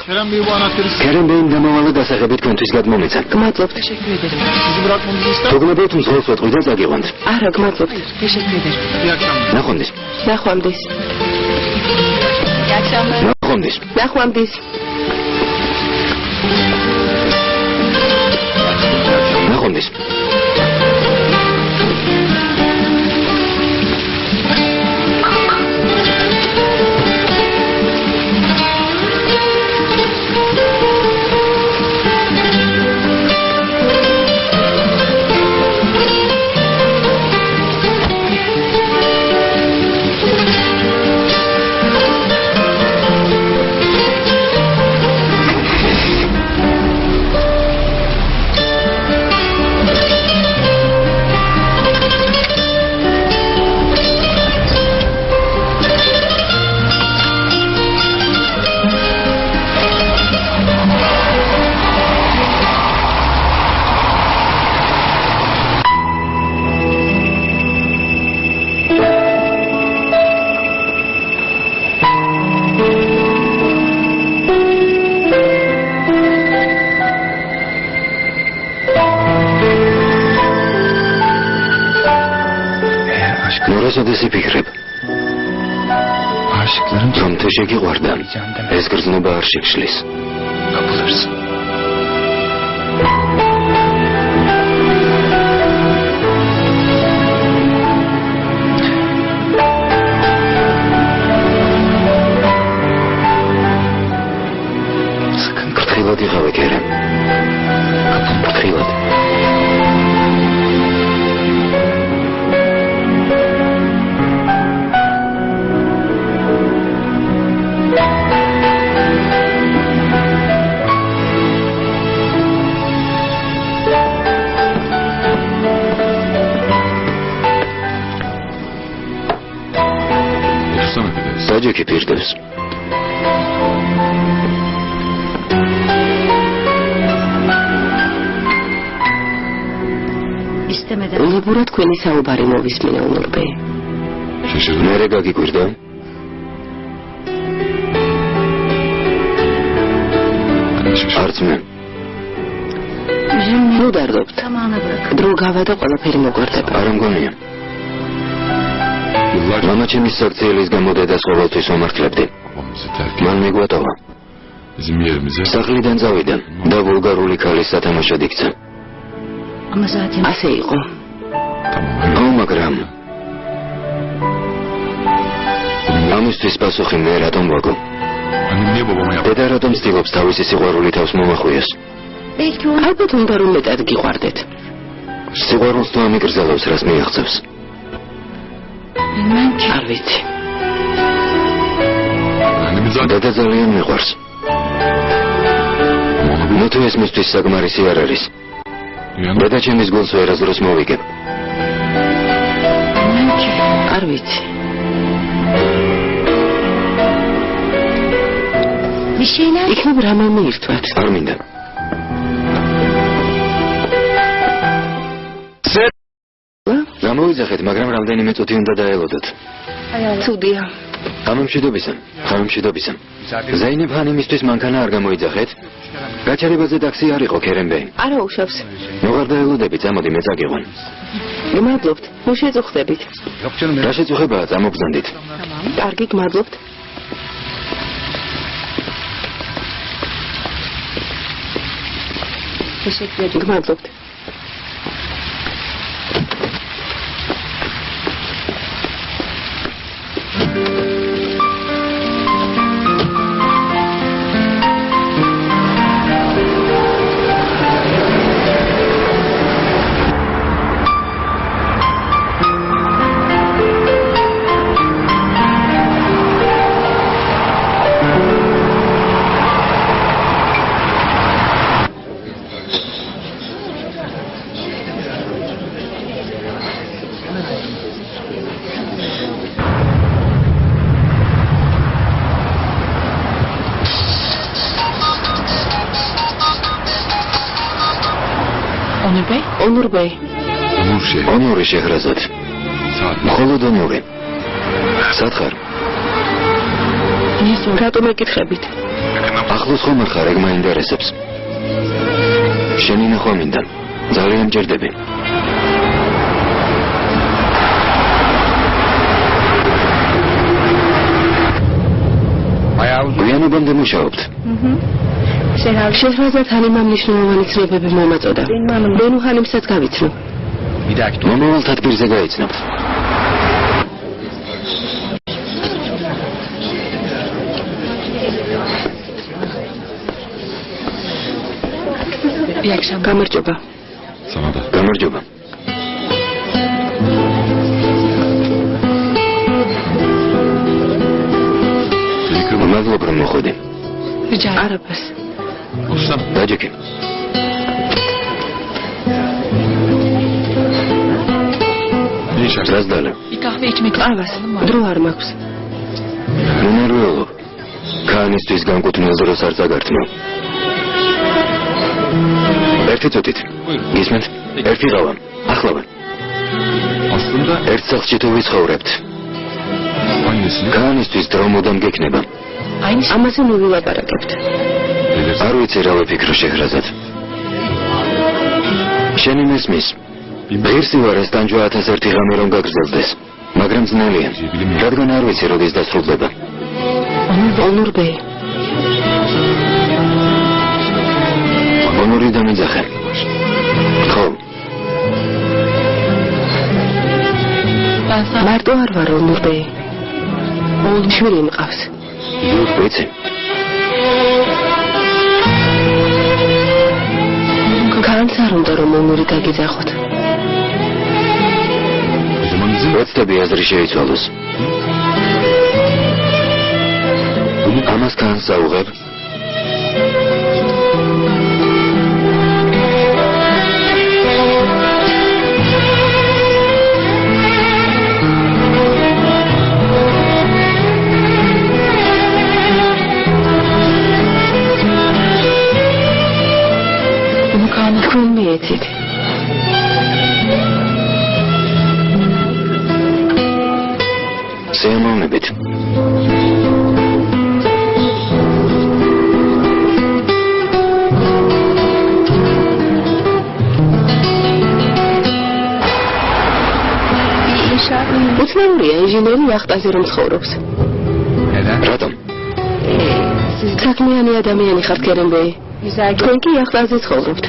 ქერემბეიმ დამავალა დასაღები თქვენთვის გადმომეცა. გმადლობთ. თუ გნებავთ მსხვილს ვეთყვი და წაგიყვანთ. არა, გმადლობთ. ნახვამდის. ნახვამდის. როდესაც იფიქრებ რომ თუ შეგიყვარდა ეს გრძნობა არ შეგშლის ფრთხილად იღავე კერემ ფრთხილად საჯექი პირდებს ულებურა თქვენი საუბარი მოვისმინე ულურბეი. მერე გაგიკვირდა? არც მე. ნუ დარდობთ. დრო გავა და ყველაფერი მოგვარდება. არ მგონია. მამა ჩემი საქციელის გამო დედას ყოველთვის ვამართლებდი. მან მიგვატოვა. სახლიდან წავიდა და ვულგარული ქალის სათამაშოდ იქცა. ასე იყო. მაგრამ ამისთვის პასუხი მე რატომ ვაგო? დედა რატომ ცდილობს თავისი სიყვარული თავს მომახვიოს? ალბათ უნდა რომ მეტად გიყვარდეთ. სიყვარულს თუ ამიკრძალავს, რას მიაღწევს? არ ვიცი. დედა ძალიან მიყვარს. ნუ თუ ეს მისთვის საკმარისი არ არის. დედა ჩემის გულს ვერასდროს მოვიგებ. არ ვიცი. იქნებ რამე მიირთვათ. არ მინდა. გამოვიძახეთ, მაგრამ რამდენიმე წუთი უნდა დაელოდოთ. ცუდია. ხამემშვიდობისა. ზაინებ ჰანიმისთვის მანქანა არ გამოიძახეთ? გაჩერებაზე ტაქსი არ იყო ქერენბეი. არა უშავს. ნუ არ დაელოდებით, წამოდი მე წაგიყვან. გმადლობთ. ნუ შეწუხდებით. რა შეწუხებაა, წამოგზანდით. კარგი, გმადლობთ. გმადლობთ. ონურბეი. ონური შეჰრაზად. მხოლოდ ონური. სათხარ. რატომ ეკითხებით? ახლოს ხომ არ ხარ, ეგ მაინტერესებს. შენი ნახვა მინდა. ძალიან მჭირდები. გვიანობამდე მუშაობთ. შეჰრაზად ჰანიმამ მნიშვნელოვანი ცნობები მომაწოდა. ბენუ ჰანიმსაც გავიცნობ. მომავალ თათბირზე გაიცნობთ. გამარჯობა. გამარჯობა. მადლობა რომ მოხვედი. არაფერს. დაჯექი. რას დალა? ყავას. დრო არ მაქვს. მონერვეულობ. ქანისთვის განკუთვნილ დროს არ წაგართმევ. ერთი წუთით. გისმენთ? ერთი ყავა. ახლავან. ერთ სახლში თუ ვიცხოვრებთ. ქანისთვის დრო მუდამ გექნება. ამაზე ნუ ვილაპარაკებთ. არ ვიცი რა ვიფიქრო შეჰრაზად. შენი მესმის. ღირსი ვარ ეს ტანჯვა 1001 ღამე რომ გაგრძელდეს. მაგრამ ძნელია. რადგან არ ვიცი როდის დასრულდება. ონურბეი. ონური დამიძახე. ხო. მარტო არ ვარ ონურბეი. შვილი მყავს. ვიცი. განს არ უნდა რომ ონური დაგიძახოთ. ვეცდები აზრი შეიცვალოს. ამას განს აუღებ. თქვენ მიეცით. სიამოვნებით. უცნაურია ინჟინერი იახტაზე რომ ცხოვრობს. რატომ? საქმიანი ადამიანი ხართ კერენბეი. თქვენ კი იახტაზე ცხოვრობთ.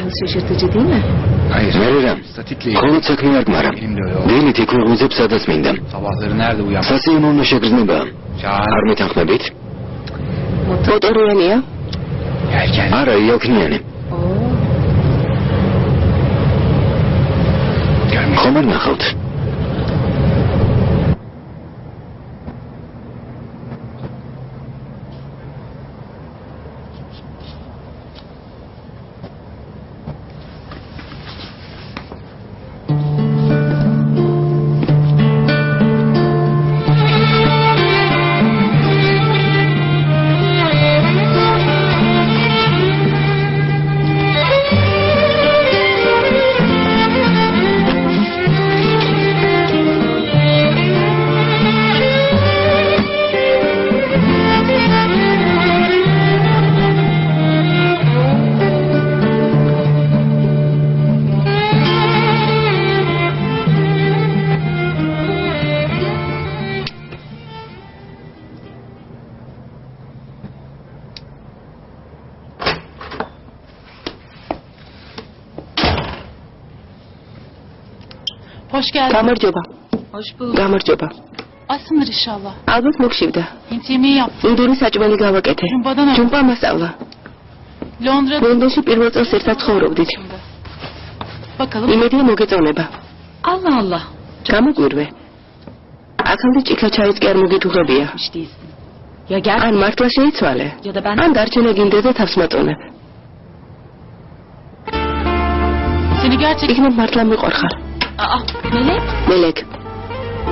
მე რა? ხოლმე საქმე არ გმარამ. დილით იქვეყნიძებ სადაც მინდა. სასიამოვნო შეგრძნება. არ მეთანხმებით? მოტორიანია? არა, იოქნიანი. ხომ არ ნახავთ? Hoş geldin. გამარჯობა. Hoş bulduk. გამარჯობა. Asındır inşallah. ალბათ მოგშივდა. Hint yemeği yaptım. ინდური საჭმელი გავაკეთე. Jumbadan aldım. ჯუმბა მასწავლა. Londra'da. ლონდონში პირველ წელს ერთად ცხოვრობდით. Bakalım. იმედია მოგეწონება. Allah Allah. გამოგვირვე. აქამდე ჭიქა ჩაიც კი არ მოგითუღებია. Hiç değilsin. Ya gel ან მართლა შეიცვალე. ya da ben. ან დარჩენა გინდა და თავს მაწონებ. Seni gerçekten... იქნებ მართლა მიყვარხარ. Aa, Melek. მელეკ,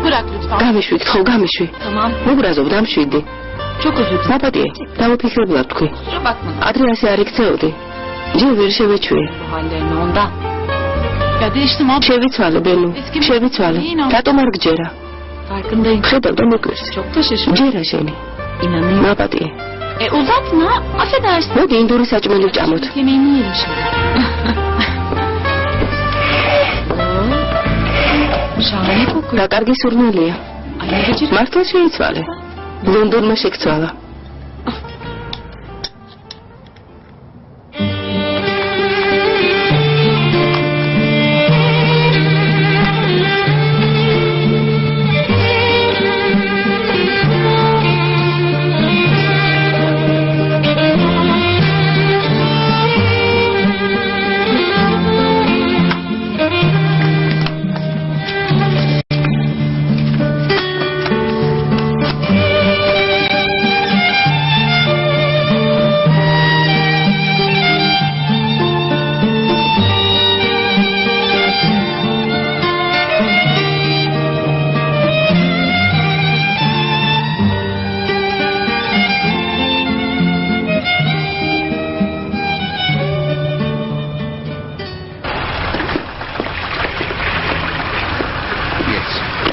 Bırak lütfen. გამიშვი, გთხოვ, გამიშვი. Tamam. მოგრაზობ, დამშვიდი. Çok özür dilerim. ნაპატიე, დავუფიქრებლად თქვი. Kusura bakma ადრე ასე არ იქცეოდი. ჯერ ვერ შევეჩვიე. bu hallerini ondan. Ya değiştim abi. შევიცვალე, ბენუ. შევიცვალე. რატომ არ გჯერა? Farkındayım. ხედავ და მოგვირს. Çok da şaşırdım. ჯერა შენი. İnanıyorum. ნაპატიე. Uzatma. Affedersin. მოდი ინდური საჭმელი ვჭამოთ. Yemeğini yiyelim şimdi. Şahane kokuyor. რა კარგი სურნელია. Ay ne beceri. მართლა შეიცვალე. ლონდონმა შეგცვალა.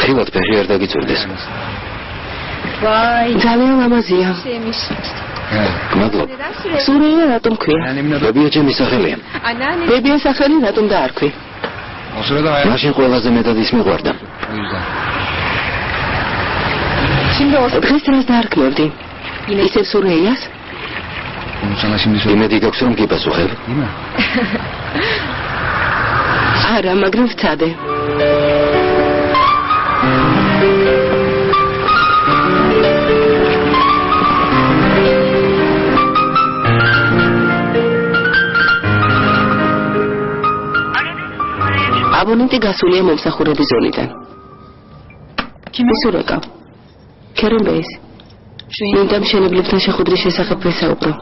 ხილად ფეხი არ დაგიწვევდეს. ვაი, ძალიან ლამაზია. მადლობა. სურია რატომ ქვია? ბებია ჩემი სახელია. ბებია სახელი რატომ დაარქვი? მაშინ ყველაზე მეტად ის მიყვარდა. დღეს რას დაარქმევდი? ისევ სურიას? იმედი გაქვს რომ გიპასუხებ? არა, მაგრამ ვცადე. აბონენტი გასულია მომსახურების ზონიდან. მისურეკავ. კერენბეის. მინდა მშენებლებთან შეხვედრის შესახებ ვესაუბრო.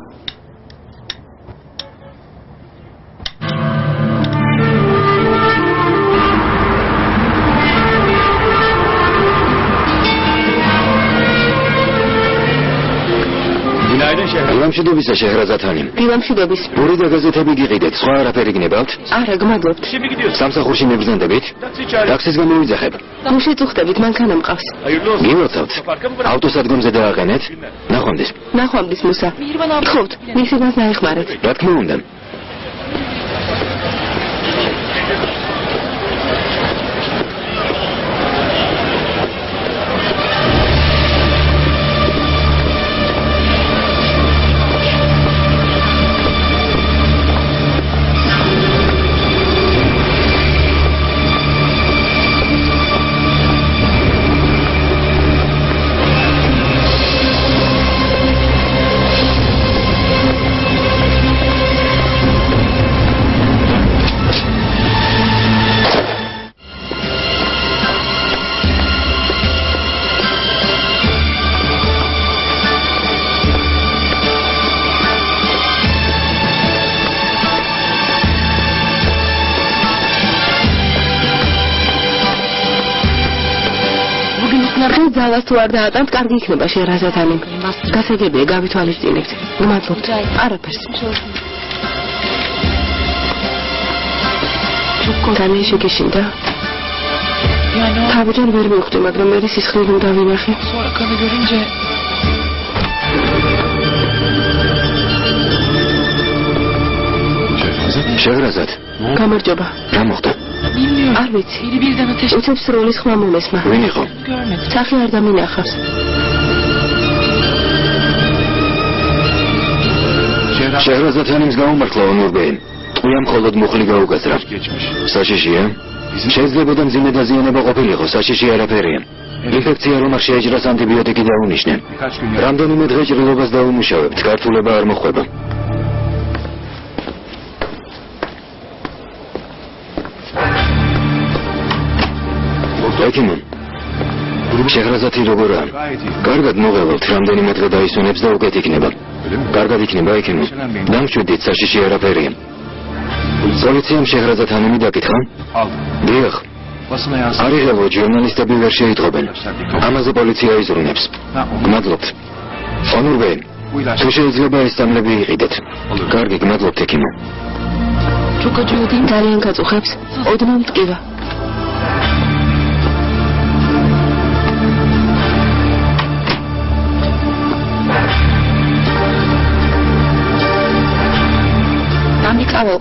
დილამშვიდობისა შეჰრაზათანი. დილამშვიდობის. პური და გაზეთები გიყიდეთ, სხვა არაფერი გნებავთ? არა, გმადლობთ. სამსახურში მიბრძანდებით? ტაქსის გამოვიძახებ. ნუ შეწუხდებით, მანქანა მყავს. გილოცავთ. ავტოსადგომზე დააყენეთ? ნახვამდის. ნახვამდის მუსა. გთხოვთ, მისებას დაეხმარეთ. რა თქმა უნდა. ძალას თუ არ დაატანთ, კარგი იქნება შეჰრაზათანი. გასაგებია, გავითვალისწინებთ. გმადლობთ. არაფერს. განე შეგეშინდა? თავჯერ ვერ მივხვდი, მაგრამ მე სისხლი უნდა ვინახე. შეჰრაზად. გამარჯობა. რა მოხდა? არ ვიცი. უცებ სროლის ხმა მომესმა. ვინ იყო? სახე არ დამინახავს. შეჰრაზათანის გაუმართლა ონურბეი. ტყუია მხოლოდ მუხლი გაუგაზრა. საშიშია? შეიძლებოდა მძიმე დაზიანება ყოფილიყო, საშიში არაფერია. ინფექცია რომ არ შეეჭრას ანტიბიოტიკი დაუნიშნე. რამდენიმე დღე ჭრილობას დაუმუშავებთ, გართულება არ მოხვება. ეკიმონ, შეჰრაზათი როგორაა? კარგად მოღელავთ, რამდენიმე დღე დაისვენებს და უკეთ იქნება. კარგად იქნება, ეკიმონ. დამშვიდით, საშიში არაფერია. პოლიციამ შეჰრაზათანი მიდაკითხა? დიახ. არიღებო, ჟურნალისტები ვერ შეიტყობენ. ამაზე პოლიცია იზრუნებს. გმადლობთ. ონურბეი, თუ შეიძლება ეს წამლები იყიდეთ. კარგი, გმადლობთ, ეკიმონ. ძალიან გაწუხებს. ოდნავ მტკივა.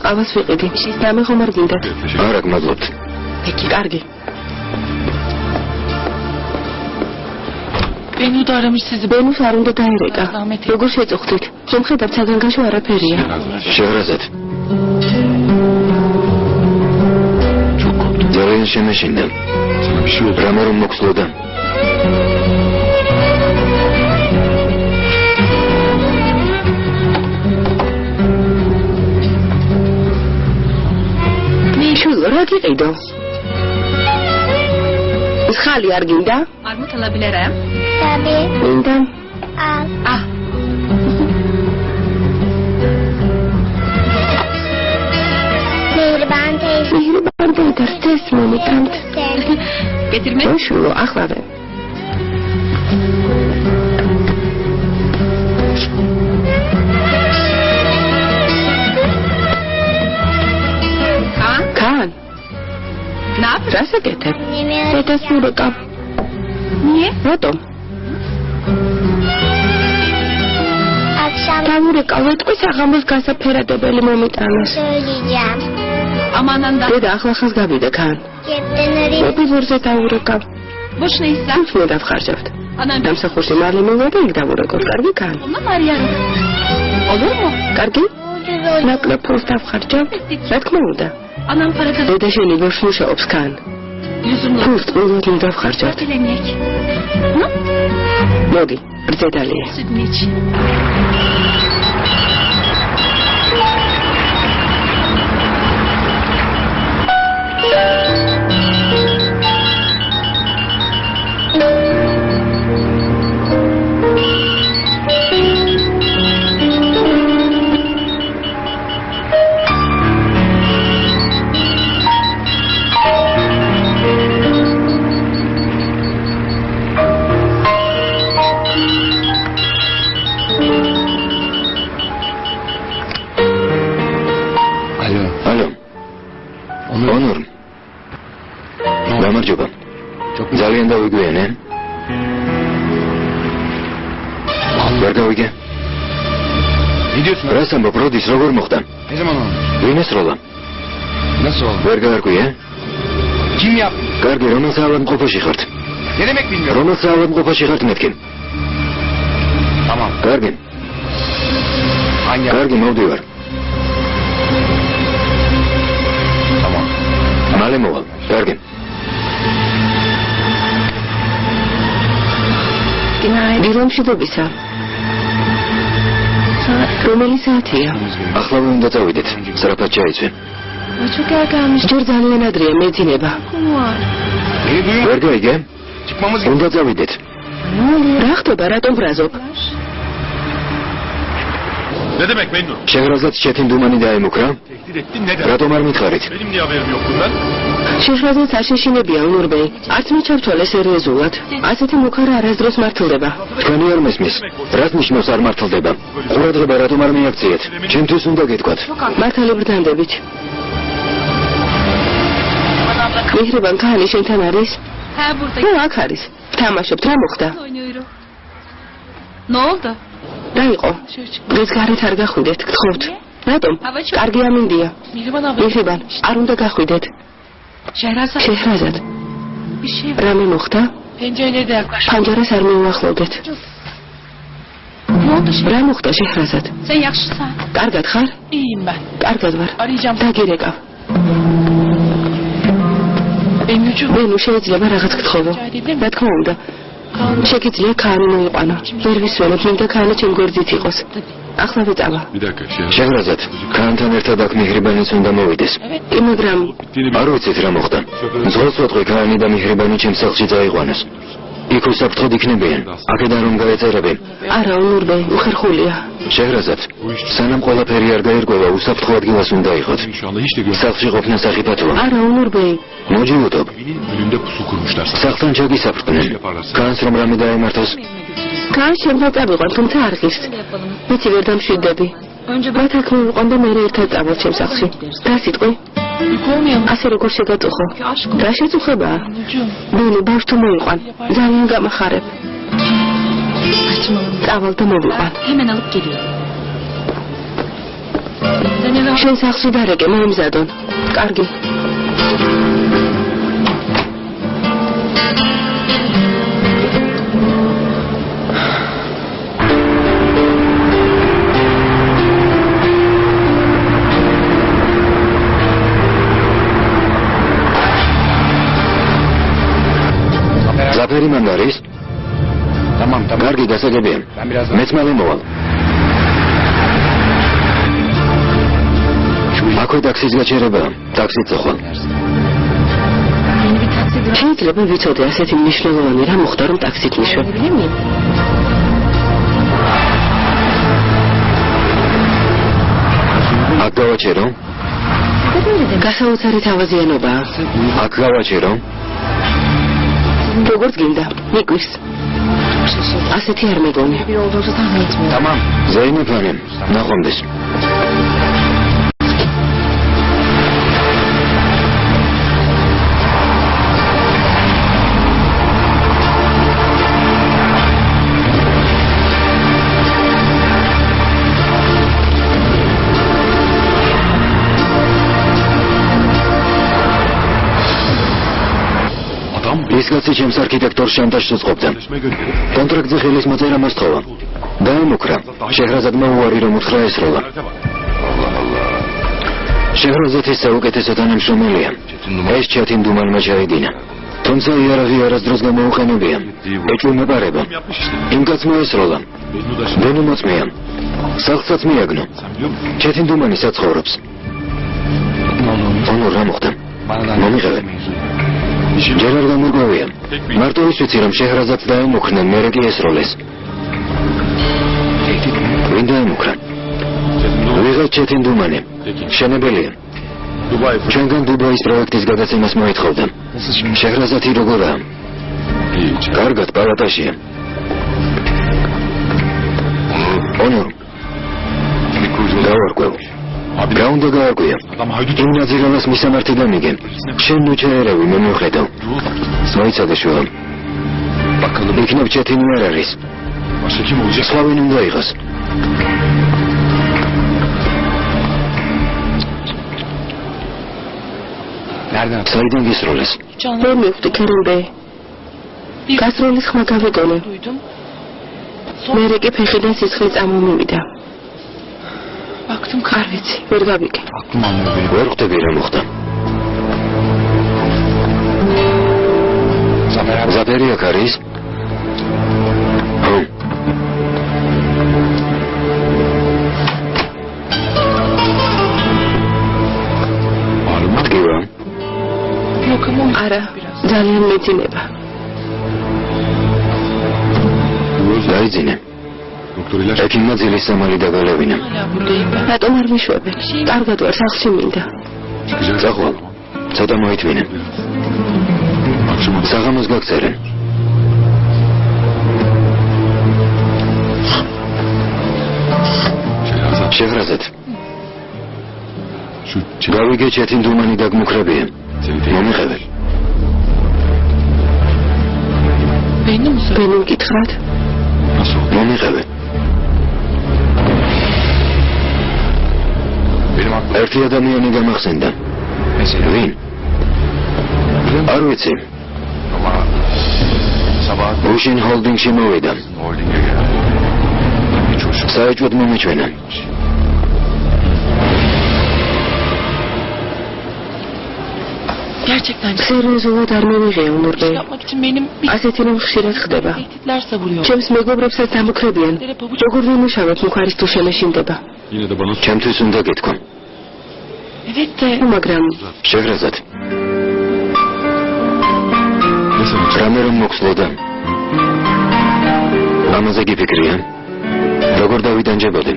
ყავას ვიყიდი. დამე ხომ არ გინდათ? არა, გმადლობთ. კარგი. ბენუს არ უნდა დაერეკა. როგორ შეწუხდით? რომ ხედავთ საგანგაშო არაფერია. შეჰრაზად. ძალიან შემეშინდა. რამე რომ მოგსვლოდა? რა გიყიდო? ხალი არ გინდა? არ მოთალაბილერა? საბე. გინდა? მირბანტე დარწეს მომიტანთ. გეთირმე? შულო ახლავე. კან? ნაფ? რას აკეთებ? დედას ურეკავ. ნიე? რატომ? დავურეკავ, ეტყვის აღამოს გასაფერადებელი მომიტანეს. ამანანდა. დედა ახლახანს გავიდა კან. მობილურზე დავურეკავ. ბოშნეისა? მე დავხარჯავთ. ანან დამსახურში მალე მოვიდა, იქ დავურეკავ. კარგი კან? ნა მარიან. ოდორმო? კარგი? ნაკლებ ფულს დავხარჯავ. რა თქმა უნდა. ანან ფარაკა. დედა შენი ბორს მუშაობს კან. ფულს ყველად დავხარჯავთ. მოდი, ბრწედალია. სიდნიჩი. გავიგვიანე? ვერ გავიგე? მიდიოს მე. რას ამბობ, როდის, როგორ მოხდა? ეს მონა. ვინ ესროლა? ნასო. ვერ გაარკვიე? ჯიმია. კარგი, რომელ საავადმყოფოში ხართ? երեք მინდა. რომელ საავადმყოფოში ხართ მეთქი? თამამ. კარგი. ანია. კარგი, მოვდივარ. თამამ. მალე მოვალ. კარგი. დილომშვიდობისა. რომელი საათია? ახლა უნდა წავიდეთ. სწრაფად ჩაიცვი. ჯერ ძალიან ადრეა მეძინება. ვერ გაიგე? უნდა წავიდეთ. რა ხდება, რატომ ბრაზობ? Demek memnun. შეღრაზად ჩეთინდუმანი დაემუქრა? Neden? რატომ არ მითხარით? Benim niye haberim yok bundan? შეღრაზად საშეშინებია უნურბეი. არც მე ჩავთვალე სერიოზულად. ასეთი მუქარა არასდროს მართლდება. თქვენი არ მესმის. რას ნიშნავს არ მართლდება? ყურადღება რატომ არ მიაქციეთ? ჩემთვის უნდა გეთქვათ. მართალი ბრდანდებით. მიხრებან ქალი შენთან არის? Ha burada ნუ აქ არის. თამაშობთ, რა მოხდა? oynuyorum. Ne oldu? რა იყო? დღეს გარეთ არ გახვიდეთ, გთხოვთ. რატომ? კარგი ამინდია. მიღება და მიხრებან, არ უნდა გახვიდეთ. შეჰრაზად შეჰრაზად. ბიში რამე მოხდა? პენჯერე და აქვს. ფანჯარას არ მიუახლოვდეთ. მოდა რა მოხდა შეჰრაზად? sen yaxşısan. კარგად ხარ? iyiyim ben. კარგად ვარ. arayacağım. დაგირეკავ. Ემიჯუ მე ნუ შეიძლება რაღაც გთხოვო. რა თქმა უნდა. შეგიძლია ქანი მოიყვანო. ვერ ვისვენებ, მინდა ქანი ჩემ გვერდით იყოს. ახლა ვეწავა. შეღრაზად, ქანთან ერთად აქ მიჰრიბანიც უნდა მოვიდეს. კი, მაგრამ არ ვიცით რა მოხდა. ზღვის ვეთყვი ქანი და მიჰრიბანი ჩემ სახლში წაიყვანეს. იქ უსაფრთხოდ იქნებიან. აქედან რომ გაეწერებენ. არა, უნურბეი, უხერხულია. შეღრაზად, სანამ ყველაფერი არ გაერკვევა, უსაფრთხო ადგილას უნდა იყოთ. Şu anda hiç de görmedim. სახლში ყოფნა სახიფათოა. არა, უნურბეი. მოჯილოდობ. Önünde pusu kurmuşlar. სახლთან ჩაგისაფრთხნენ. ქანს რომ რამე დაემართოს. ქან შემდგომ წავიყვან, თუმცა არ ღირს. მეცი ვერ დამშვიდები. მათ აქ მივიყვან და მე ერთად წავალ ჩემ სახლში. და სიტყვი? Yıkılmayalım. ასე როგორ შეგაწუხო? რა შეწუხებაა? Ემიჯუ ნუ ბავშვ თუ მოიყვან. ძალიან გამახარებ. წავალ და მოვიყვან. Hemen alıp geliyorum. შენ სახლში დარეკე, მოემზადონ. კარგი. ზაფერი მან არის? თამამ, თამამ. კარგი, გასაგებია. მეც მალე მოვალ. აქვე ტაქსის გაჩერება. ტაქსით წახვალ. შეიძლება ვიცოდე ასეთი მნიშვნელოვანი რა მოხდა რომ ტაქსით მიშვე. აქ გავაჩერო? გასაოცარი თავაზიანობაა. აქ გავაჩერო? როგორც გინდა, მიკვირს. ასეთი არ მეგონი. თამამ. ზეინეფანი, ნახვამდის. ის კაცი ჩემს არქიტექტორს შანტაჟს უწყობდა. კონტრაქტზე ხელის მოწერა მოსთხოვა. დაემუქრა. შეჰრაზადმა უარი რომ უთხრა ესროლა. შეჰრაზადის საუკეთესო თანამშრომელია. ეს ჩეთინდუმანმა ჩაიდინა. თუმცა იარაღი არასდროს გამოუყენებია. ეჭვმეპარება. იმ კაცმა ესროლა. ბენუ მოწმეა. სახლსაც მიაგნო. ჩეთინდუმანი საცხოვრობს. ანუ რა მოხდა? მომიღებენ. ჯერ არ გამორგვევია. მარტო ის ვიცი რომ შეჰრაზადს დაემუქრნენ, მერე კი ესროლეს. ვინ დაემუქრა? ვიღა ჩეთინდუმანი. შენებელია. ჩვენგან დუბაის პროექტის გადაცემას მოითხოვდა. შეჰრაზადი როგორაა? კარგად, პალატაშია. ონორ. გავარკვევ. რა უნდა გაარკვია? იმ ნაძირალას მისამართი დამიგე. შენ ნუ ჩაერავი, მე მივხედავ. მოიცადე შუა. Bakalım. იქნებ ჩეთენი არ არის. Başka kim olacak? სლავენი უნდა იყოს. Nereden? საიდან გისროლეს? ვერ მივხვდი ქერიმბე. გასროლის ხმა გავიგონე. duydum. მერე კი ფეხიდან სიცხე წამომივიდა. Baktım არ ვიცი, ვერ გავიგე. Aklım almıyor benim. ვერ ხვდები რა მოხდა. Zafer abi. ზაფერი აქ არის? ხო. Ağrıma. მტკივა? yok ama არა, ძალიან მეძინება. დაიძინე. Doktor ilaç. ექიმმა ძილის სამალი დაგალევინა. hala buradayım ben. რატომ არ მიშვებე? კარგად ვარ, სახლში მინდა. Çıkacak. წახვალ. ცოტა მოითმინე. Akşama. საღამოს გაგწერენ. Şehrazat. შეღრაზეთ. Şu გავიგე ჩეთინ დუმანი დაგმუქრებია. მომიყევე. Beni mi söylüyorsun? ბენი მკითხრათ? Nasıl oldu? მომიყევე. Benim aklım. ერთი ადამიანი გამახსენდა. Mesela. ვინ? არ ვიცი. Ama sabah უშინ ჰოლდინგში მოვიდა. holding'e geldi. Hiç hoşuma საეჭვოდ მომეჩვენა. Gerçekten სერიოზულად არ მივიღე უნურბე. yapmak için benim bir ასეთი რომ ხშირად ხდება. tehditler savuruyor. ჩემს მეგობრებსაც ამოქრებიან. როგორ ვიმუშავებ მუხარის თუ შემეშინდება. Yine de bana ჩემთვის უნდა გეთქვა. Evet de მაგრამ შეღრაზად. ne sanacak? რამე რომ მოხსლოდა. ამაზე გიფიქრია? როგორ დავიდანჯებოდი?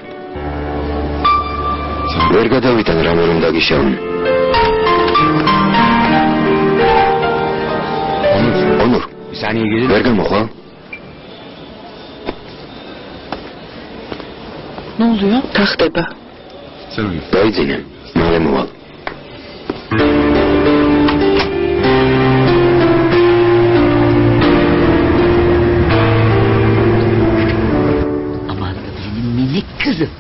ვერ გადავიტან რამე რომ დაგიშავენ. Onur, bir saniye gelir. ვერ გამოხვალ? ne oluyor? რა ხდება? Sen uyu. დაიძინე, მალე მოვალ. Aman da benim minik kızım.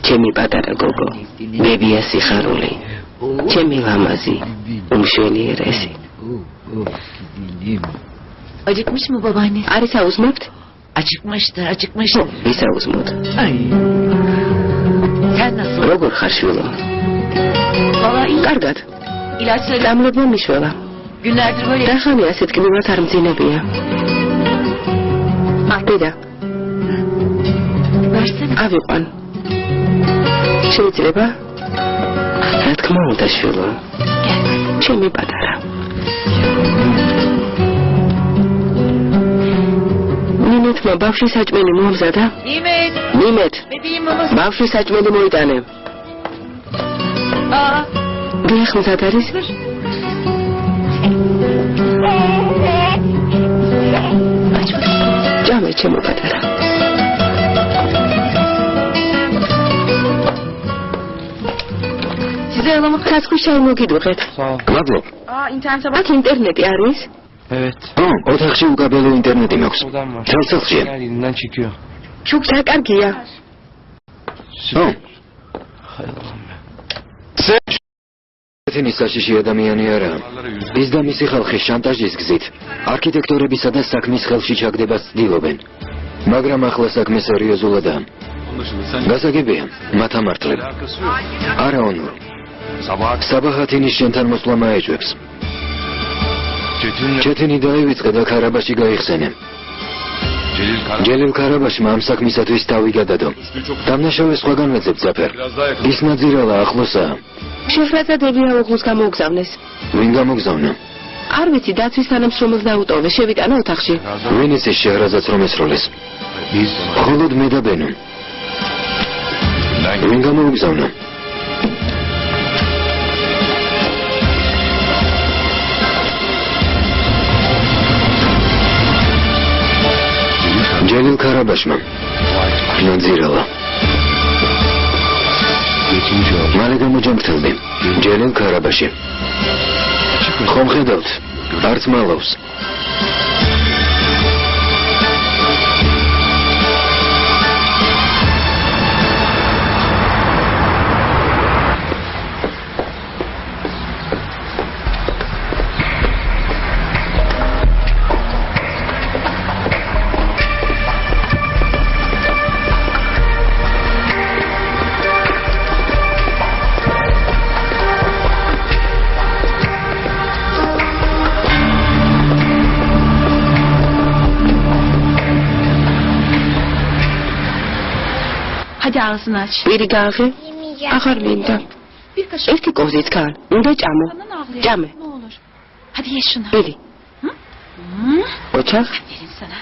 ჩემი პატარა გოგო. ბებია სიხარული. ჩემი ლამაზი. უმშველიერესი. Acıkmış mı babaanne? არის აუზმებთ? Acıkmıştır, acıkmıştır. ვის აუზმოთ? Ay. Sen nasıl? როგორ ხარ შვილო? Valla iyi. კარგად. İlaçları დამლებმა მიშველა. günlerdir böyle. რახანი ასეთ კლიმატ არ მძინებია. დედა, Versene. ავიყვან. შეიძლება? რა თქმა უნდა შვილო. ჩემი პატარა. ნინეთმა ბავშვი საჭმელი მოამზადა? Nimet. ნიმეთ, Bebeğim maması. ბავშვი საჭმელი მოიტანე. Aa. გლეხ მზად არის? ჭამე ჩემო პატარა. Size alamak. კაცხვი შაი მოგიდუღეთ. მადლობ. აქ ინტერნეტი არის? Evet. ო, ოთახში უკაბელო ინტერნეტი მაქვს. Buradan var. თელსახშია. Her yerinden çekiyor. ჩუქ საკარგია. ო, Hay Allah'ım ya. ეთენი საშიში ადამიანი არა. ის და მისი ხალხი შანტაჟის გზით არქიტექტორებისა და საქმის ხელში ჩაგდებას ცდილობენ. მაგრამ ახლა საქმე სერიოზულადაა. Anlaşıldı. Sen გასაგებია, მათ ამართლებ. alakası yok. არა ონურ. Sabah საბახათინის შენთან მოსვლა მაეჭვებს. Çetin'le ჩეთენი დაივიწყე და ქარაბაში გაიხსენე. Celil Kara ჯელილ ქარაბაშმა ამ საქმისათვის თავი გადადო. დამნაშავე სხვაგან ვეძებ ზაფერ. Biraz daha yakın. ის ნაძირალა ახლოსაა. შეხრაცა დებია უღლუს გამოუგზავნეს. ვინ გამოგზავნა? არ ვიცი, დაცვის თანამშრომელს დაუტოვე, შევიტანა ოთახში. ვინ იცის შეღრაზაც რომ ესროლეს? biz მხოლოდ მე და ბენო. ვინ გამოუგზავნა? ჯელილ ქარაბაშმა. ნაძირალა. geçince oldu. მალე გამოჯამრთელდი. ჯელილ ქარაბაში. ხომ ხედავთ? არც მალავს. Hadi ağzını aç. პირი გააღე? აღარ მინდა. Bir kaşık ერთი კოზიც კან. უნდა ჭამო. kanın ağlayacak. Cami. Ne olur. Hadi ye şunu. მიდი. ოჩახ, Verin sana.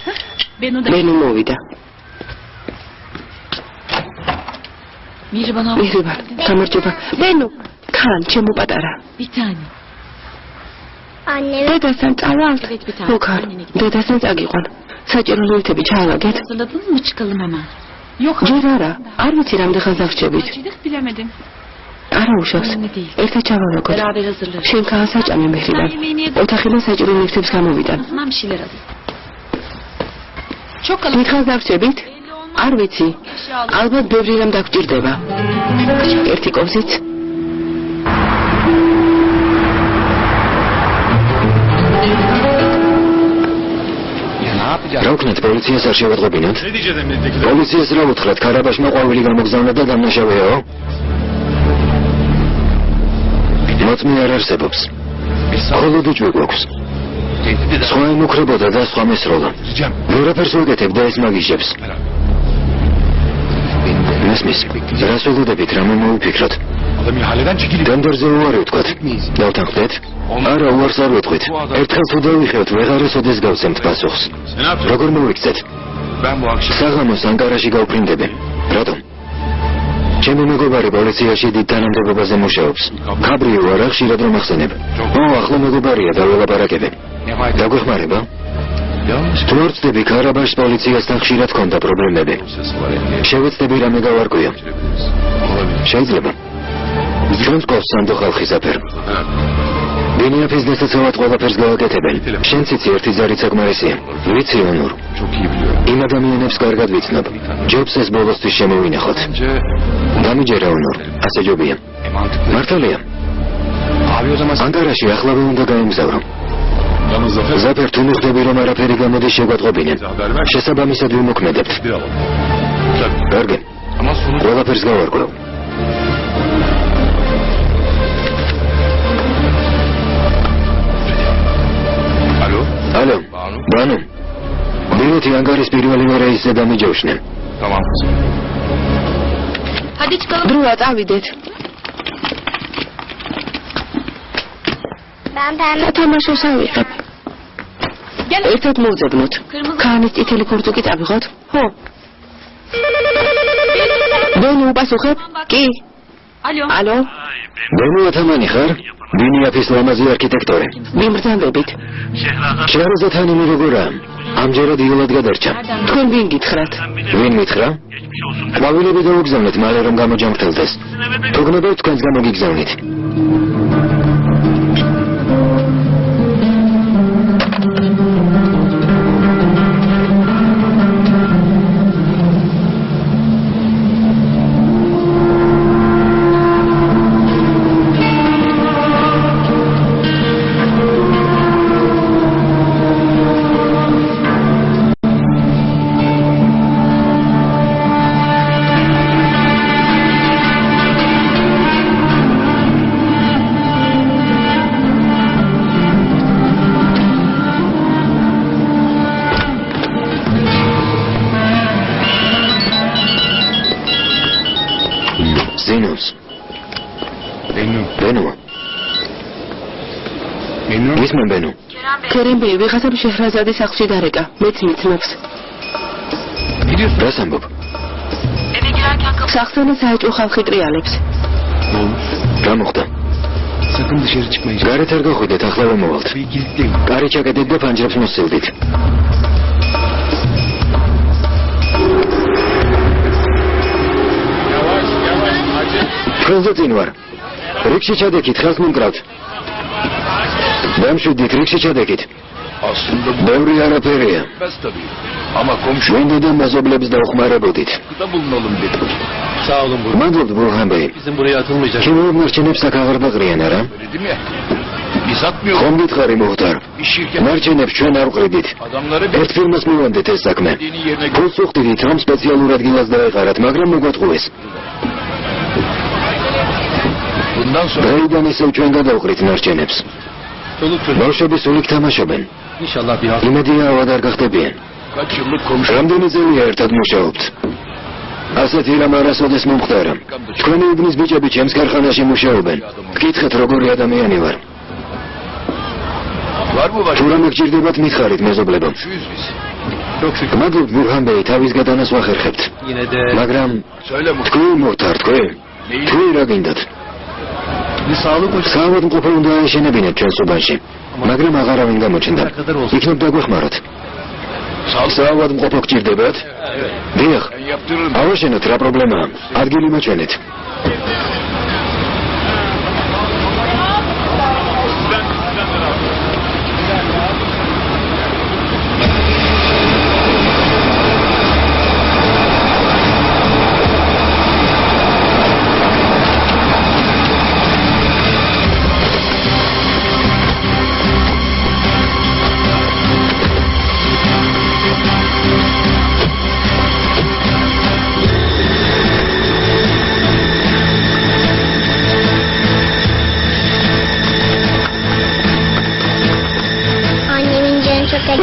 Hah, Benu da. მენუ მოვიდა. Mihriban მიღება. გამარჯობა. მენუ. კან, ჩემო პატარა. Bir tane. დედასთან წავალთ. Evet bir tane. მოგარ. Annene git. დედასთან წაგიყვან. საჭირო ნივთები ჩაალაგეთ. Hazırladınız mı çıkalım hemen? Yok. ჯერ არა. არ ვიცი რამდენ ხანს აღჭებით. Acıdık bilemedim. არა უშავს. Önemli değil. ერთად ჩავალაგოთ. Beraber hazırlarız. შენ კან საჭამე მეხრიდან. ოთახიდან საჭირო ნივთებს გამოვიტან. Azından bir şeyler alayım. Çok kalın. დიდხანს დაგჭებით? არ ვიცი. ალბათ ბევრი რამ დაგჭირდება. ერთი კოვზიც. რა ვქნათ პოლიციას არ შევატყობინოთ? Ne diyeceğiz emniyetteki? პოლიციას რა ვუთხრათ? ქარაბაშმა ყვავილი გამოგზავნა და დამნაშავეაო? მოწმე არ არსებობს. მხოლოდ უჭვი გვაქვს. სხვა ემუქრებოდა და სხვა მესროლა. Ricam. ვერაფერს ვეკეთებ და ეს მაგიჟებს. მესმის, რას ველოდებით, რამე მოვიფიქროთ? Adam ihaleden çekilip. დანდარზე უარი ვთქვათ. დავთანხმდეთ? არა, უარს არ ვეთქვით. ერთხელ თუ დავიხევთ, ვეღარ ესოდეს გავცემთ პასუხს. Ne yapacağız? როგორ მოვიქცეთ? Ben bu akşam საღამოს ანკარაში გავფრინდები. რატომ? ჩემი მეგობარი პოლიციაში დიდ თანამდებობაზე მუშაობს. ქაბრიო არა, ხშირად რომ ახსენებ. ახლა მეგობარია და ველაპარაკები. ne fayda? დაგვეხმარება? Yanlış. თუ არ ვწდები ქარაბაშს პოლიციასთან ხშირად ქონდა პრობლემები. შევეცდები რამე გავარკვიო. Olabilir. შეიძლება. ჩვენს ყავს სანდო ხალხის აფერ. ბენიაფის დასაცავად ყველაფერს გავაკეთებენ. შენც იცი ერთი ზარით საკმარისია. ვიცი ონურ. Çok iyi biliyorum. იმ ადამიანებს კარგად ვიცნობ. ჯობს ეს ბოლოსთვის შემოვინახოთ. Bence დამიჯერა ონურ. ასე ჯობია. mantıklı. მართალია. Abi o zaman sen ანკარაში ახლავე უნდა გაემგზავრო. Yalnız Zafer. ზაფერ თუ მიხვდები რომ არაფერი გამოდის შეგვატყობინე. შესაბამისად ვიმოქმედებთ. Bir alalım. კარგი. ama sonuç ყველაფერს გავარკვევ. Alo. ალო. Banu. ბანუ. ბილეთი ანკარის პირველი რეისზე დამიჯავშნე. Tamam kızım. Hadi çıkalım. დროა წავიდეთ. თამაშოს ავიღებ. Gel. ერთად მოვძებნოთ. Kırmızı. ქანის წითელი ქურთუკი წავიღოთ? ხო. ბენუ უპასუხებ? კი. Alo. ალო, ბენუ ათამანი ხარ? ბენიაფის ლამაზი არქიტექტორი. მიმრძალებით. შეაროზეთ ანიმი როგორა? ამჯერად იოლად გადარჩა. თქვენ ვინ გითხრათ? ვინ მითხრა? ყვავილები დაუგზავნეთ მალე რომ გამოჯამრთელდეს. თუ გნებავთ თქვენს გამოგიგზავნით. ზინოს. Memnun. ბენუ. Memnun. ისმენ ბენუ. ქერემბე ვიღაცამ შეჰრაზადის სახლში დარეკა. მეც მიცნობს. Ne diyorsun? რას ამბობ? სახსენე საეჭვო ხალხი ტრიალებს. Ne olmuş? რა მოხდა? Sakın dışarı çıkmayın. გარეთ არ გახვიდეთ, ახლავე მოვალთ. Bir kilitleyin. კარი ჩაკეტეთ და ფანჯრებს მოსცილდით. თქვენზე წინ ვარ. რიგში ჩადექით, ხელს მიმკრავთ. დამშვიდით, რიგში ჩადექით. Aslında bu ბევრი არაფერია. bilmez tabii. Ama komşu მინდა და მეზობლებს დაუხმარებოდით. da bulunalım dedi. Sağ olun bu. მადლობთ ბურჰანბეი. Bizim buraya atılmayacak. ქიმიურ აქ აღარ დაყრიან არა? Söyledim ya. Biz atmıyoruz. ხომ გითხარი მოხდარ? Bir şirket ნარჩენებს ჩვენ არ ვყრიდით. adamları bir ერთ ფირმას მივანდეთ ეს საქმე. dediğini yerine გულს უხდით, რომ სპეციალურ ადგილას დაეყარათ, მაგრამ მოგვატყუეს. bundan sonra დღეიდან ისევ ჩვენ გადავყრით ნარჩენებს. Çoluk çocuk. ბავშვები სულით თამაშობენ. İnşallah bir hafta. იმედია ავად არ გახდებიან. kaç yıllık komşu რამდენი წელია ერთად მუშაობთ? ასეთი რამ არასოდეს მომხდარა. თქვენი უბნის ბიჭები ჩემს ქარხანაში მუშაობენ. გკითხეთ როგორი ადამიანი ვარ. ვარ მოვაშ. თუ რამე გჭირდებათ მითხარით მეზობლებო. შუიზვის. მადლობ ბურჰან ბეი, თავის გადანას ვახერხებთ. მაგრამ თქვი მოთარ თქვი? თქვი რა გინდათ? საავადმყოფო უნდა ეშენებინეთ ჩვენს უბანში. მაგრამ აღარავინ გამოჩნდა. იქნებ დაგვეხმაროთ. საავადმყოფო გჭირდებათ? დიახ. ავაშენოთ რა პრობლემაა? ადგილი მაჩვენეთ.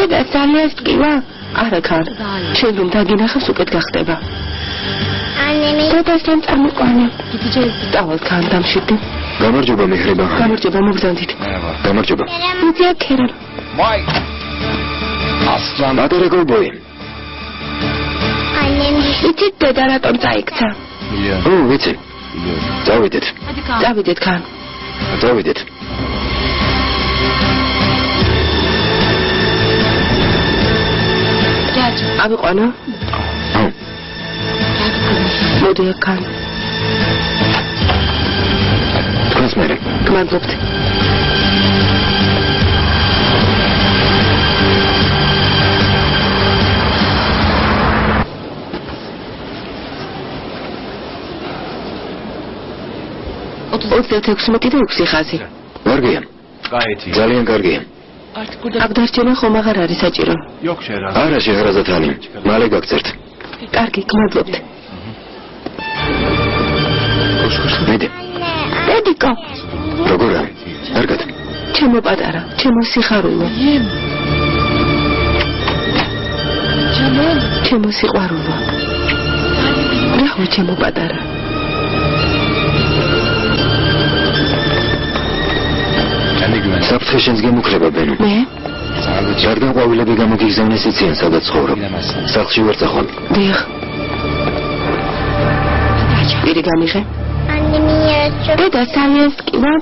და ძალიან ტკივა? არა ქარ. შენ რომ დაგინახავს უკეთ გახდება. დედასთან წამიყვანე. სწავალ ქან დამშვიდდი. გამარჯობა მიხრება. გამარჯობა მოგზანდით. გამარჯობა. მიწია ქერა. მაი. ასლან მატარე კოვბოი. იცით დედა რატომ წაიქცა? ო, ვიცი. წავიდეთ. წავიდეთ ქან. წავიდეთ. ავიყვანო? მოდი აქან. თქვენს მერე. გმადლობთ. ოცდაექვსმეტი და 6 ხაზი. კარგია. ძალიან კარგია. აქ დარჩენა ხომ აღარ არის საჭირო? არა შეღრაზათანი. მალე გაგწერთ. კარგი, გმადლობთ. მედი. დედიკო. როგორია? კარგად. ჩემო პატარა, ჩემო სიხარულო. ჩემო სიყვარულო. რაო ჩემო პატარა. საფრთხე შენს გემუქრება ბენო. მე? რადგან ყვავილები გამოგიგზავნეს იციან სადაც ცხოვრობ. სახლში ვერ წახვან. დიახ. პირი გამიღე? დედა ძალიან სკივა?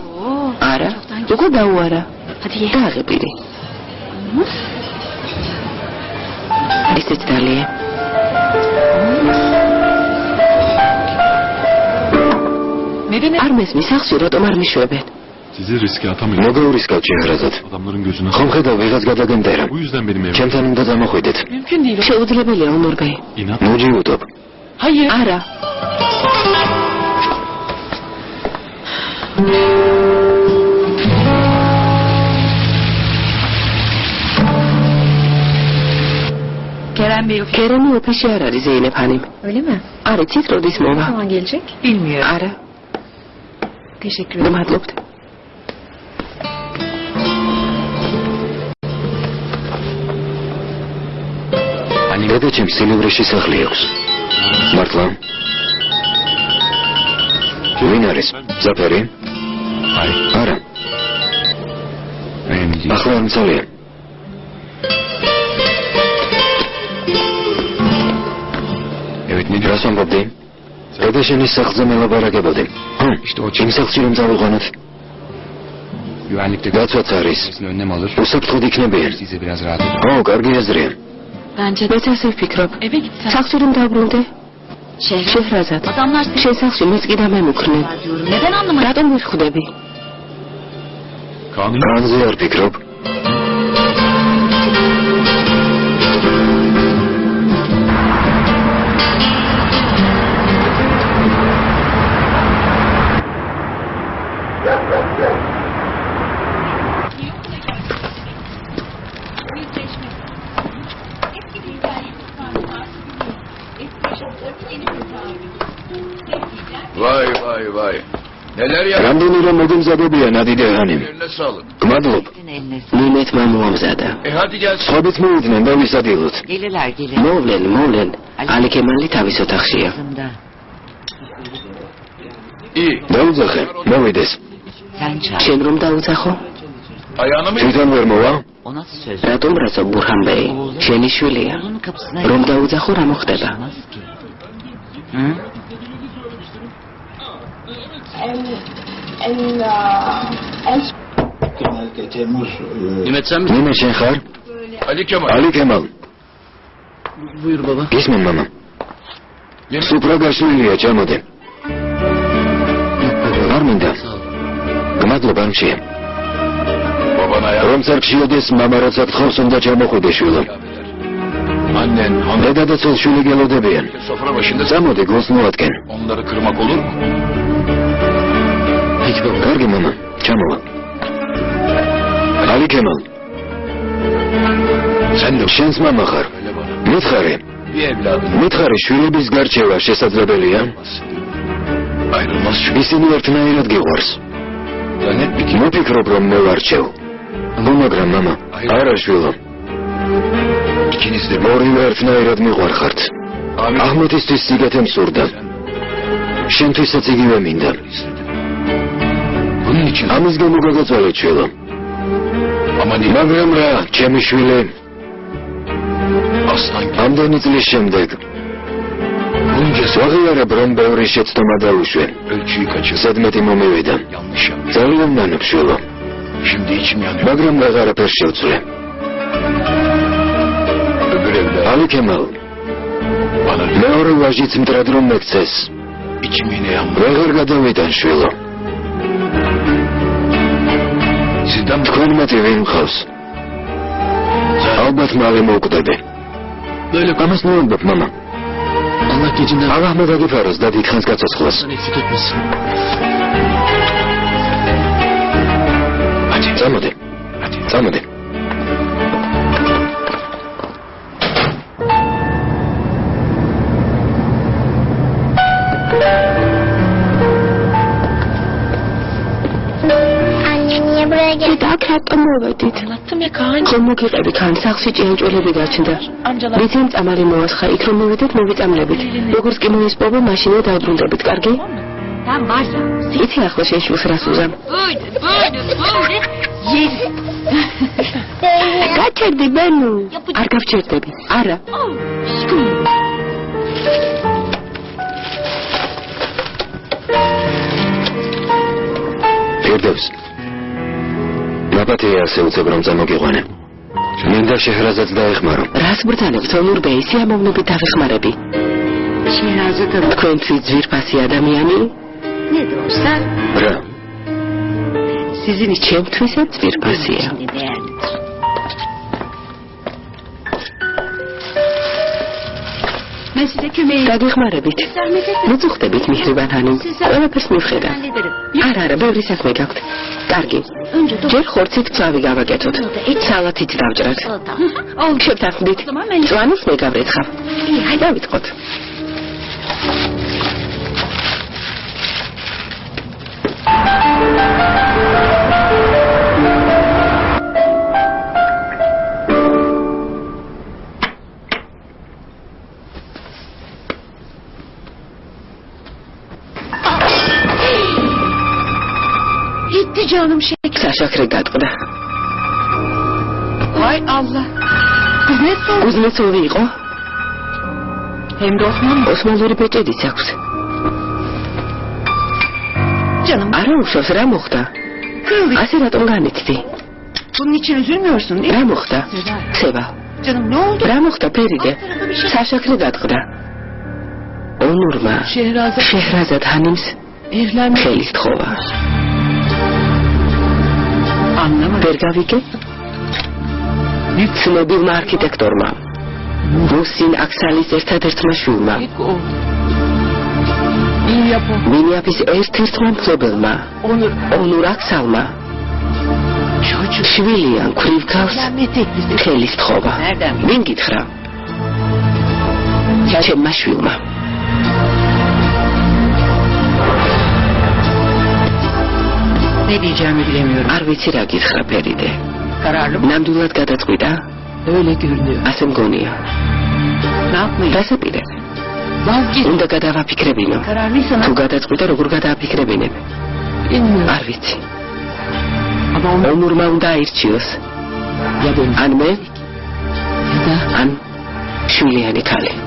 არა. როგორ დაუარა? დააღე პირი. ისეც დალია. არ მესმის სახლში რატომ არ მიშვებენ? Sizi riske atamayın. მოგეურისკავთ შეღრაზად. Adamların gözüne ხომ ხედავ ვიღაც გადაგემტერა. Bu yüzden benim evim. ჩემთან უნდა დამოხვიდეთ. შეუძლებელია ონორბე. İnat. მოჯიუტობ. არა. Kerem'i ofisi არ არის ზეინებ ჰანიმ. Öyle mi? არ იცით როდის მოვა? Ne zaman gelecek? Bilmiyorum. არა. Teşekkür ederim. გმადლობთ. დედა ჩემს სილევრეში სახლი აქვს. მართლა? ვინ არის? ზაფერი? არა. ახლა არ მცალია. რას ამბობდი? დედა შენის სახლზე მელაპარაკებოდი. იმ სახლში რომ წავიყვანოთ? გაცვაც არის. უსაფრთხოდ იქნებიან. ო, კარგი აზრია. მეც ასე ვფიქრობ. სახლში რომ დავბრუნდე? შეჰრაზად. შენ სახლში მეც კი დამემუქრნენ. რატომ ვერ ხვდები? განზე არ ფიქრობ? ვაი რამდენი რომ მოგემზადებიან ადიდე ჰანიმ. გმადლობ. მიმეთმა მოამზადა. ხობით მოვიდნენ და ვისადილოთ. მოვლენ. ალი კემალი თავის ოთახშია. დაუძახე, მოვიდეს. შენ რომ დაუძახო? თვითონ ვერ მოვა? რატომ რაცო ბურჰანბეი? შენი შვილია. რომ დაუძახო რა მოხდება? ნინა შენ ხარ? ალი კემალ. ბუირ ბაბა. გისმენ მამა. სუპრაგაშვილია ჩამოდე. არ მინდა. გმადლობ ამში. რომ სერქშიოდეს მამა რაცა გთხოვს უნდა ჩამოხვიდე შვილო. დედა და ცოლ-შვილი გელოდებიან. წამოდი გულს მოადგენ. კარგი მამა, ჩამოვა. ალი კემალ. შენს მამა ხარ. მითხარი შვილების გარჩევა შესაძლებელია? ისინი ერთნაირად გიყვარს. მოფიქრობ რომ მე ვარჩევ. მაგრამ მამა, არა შვილო. ორივე ერთნაირად მიყვარხართ. აჰმედისთვის სიგეთე მსურდა. შენთვისაც იგივე მინდა. ამის გამო გაგაწვალეთ შვილო. მაგრამ რა, ჩემი შვილი. ამდენი წლის შემდეგ ვაღიარებ რომ ბევრი შეცდომა დაუშვე. ზედმეტი მომივიდა. ძალიან ნანებ შვილო. მაგრამ აღარაფერს შევცვლე. ალი კემალ. მეორე ვაჟიც მტრად რომ მეკცეს. ვეღარ გადავიდან შვილო. თქვენ მათი ვინ მხავს? ალბათ მალე მოვკვდები. ამას ნუამბობ მამა. ალაჰ მოგაგიფაროს და დიდხანს გაცოცხლოს. წამოდი. მოვედით. ხომ მოგიყები ქან სახში ჭიანჭველები გაჩნდა. ვიცი წამალი მოასხა იქ რომ მოვიდეთ მოვიწამლებით. როგორც კი მოისპობა მაშინვე დავბრუნდებით, კარგი? იცი ახლა შენ შვილს რას უზამ? გაჩერდი ბენუ. არ გავჩერდები. არა. ფირდევს. ნაბათია ასე უცებ რომ წამოგიყვანე. მინდა შეჰრაზადს დაეხმარო. რას ბრძანებთ ონურბეი სიამოვნებით დავეხმარები. შეჰრაზადა თქვენთვის ძვირფასი ადამიანი? ნედოსა? რა? სიზინი ჩემთვისაც ძვირფასია. დაგეხმარებით. მოწუხდებით მიჰრიბან ჰანიმ. ყველაფერს მივხედა. არა, ბევრი საქმე გაქვთ. კარგი. ჯერ ხორცით წავი გავაკეთოთ. სალათით დავჭრათ. შევთანხმდით. წვანის მეგავრეცხავ. დავიწყოთ. საშაქრე გატყდა. ვაი ალლა. კუზნეცოვი იყო? ოსმალური ბეჭედიც აქვს. არა უშავს რა მოხდა? ასე რატომ განიცდი? რა მოხდა? ხება. რა მოხდა ფერიდე? საშაქრე გატყდა. ონურმა შეჰრაზად ჰანიმს ხელის თხოვა. ვერ გავიგე? ცნობილმა არქიტექტორმა მუსინ აქსალის ერთადერთმა შვილმა მინიაპის ერთ-ერთმა მფლობელმა ონურ აქსალმა შვილიან ქვრივგავს ხელის თხოვა. ვინ გითხრა? ჩემმა შვილმა. Ne diyeceğimi bilemiyorum. არ ვიცი რა გითხრა ფერიდე. Kararlı mı? ნამდვილად გადაწყვიტა? Öyle görünüyor. ასე მგონია. Ne yapmayı? დასაპირე. Vazgeç. უნდა გადავაფიქრებინო. Kararlıysan თუ გადაწყვიტა როგორ გადააფიქრებინებ? bilmiyorum. არ ვიცი. Ama onu ომურმა უნდა აირჩიოს. ya beni ან მე, ya da ან შვილიანი ქალი.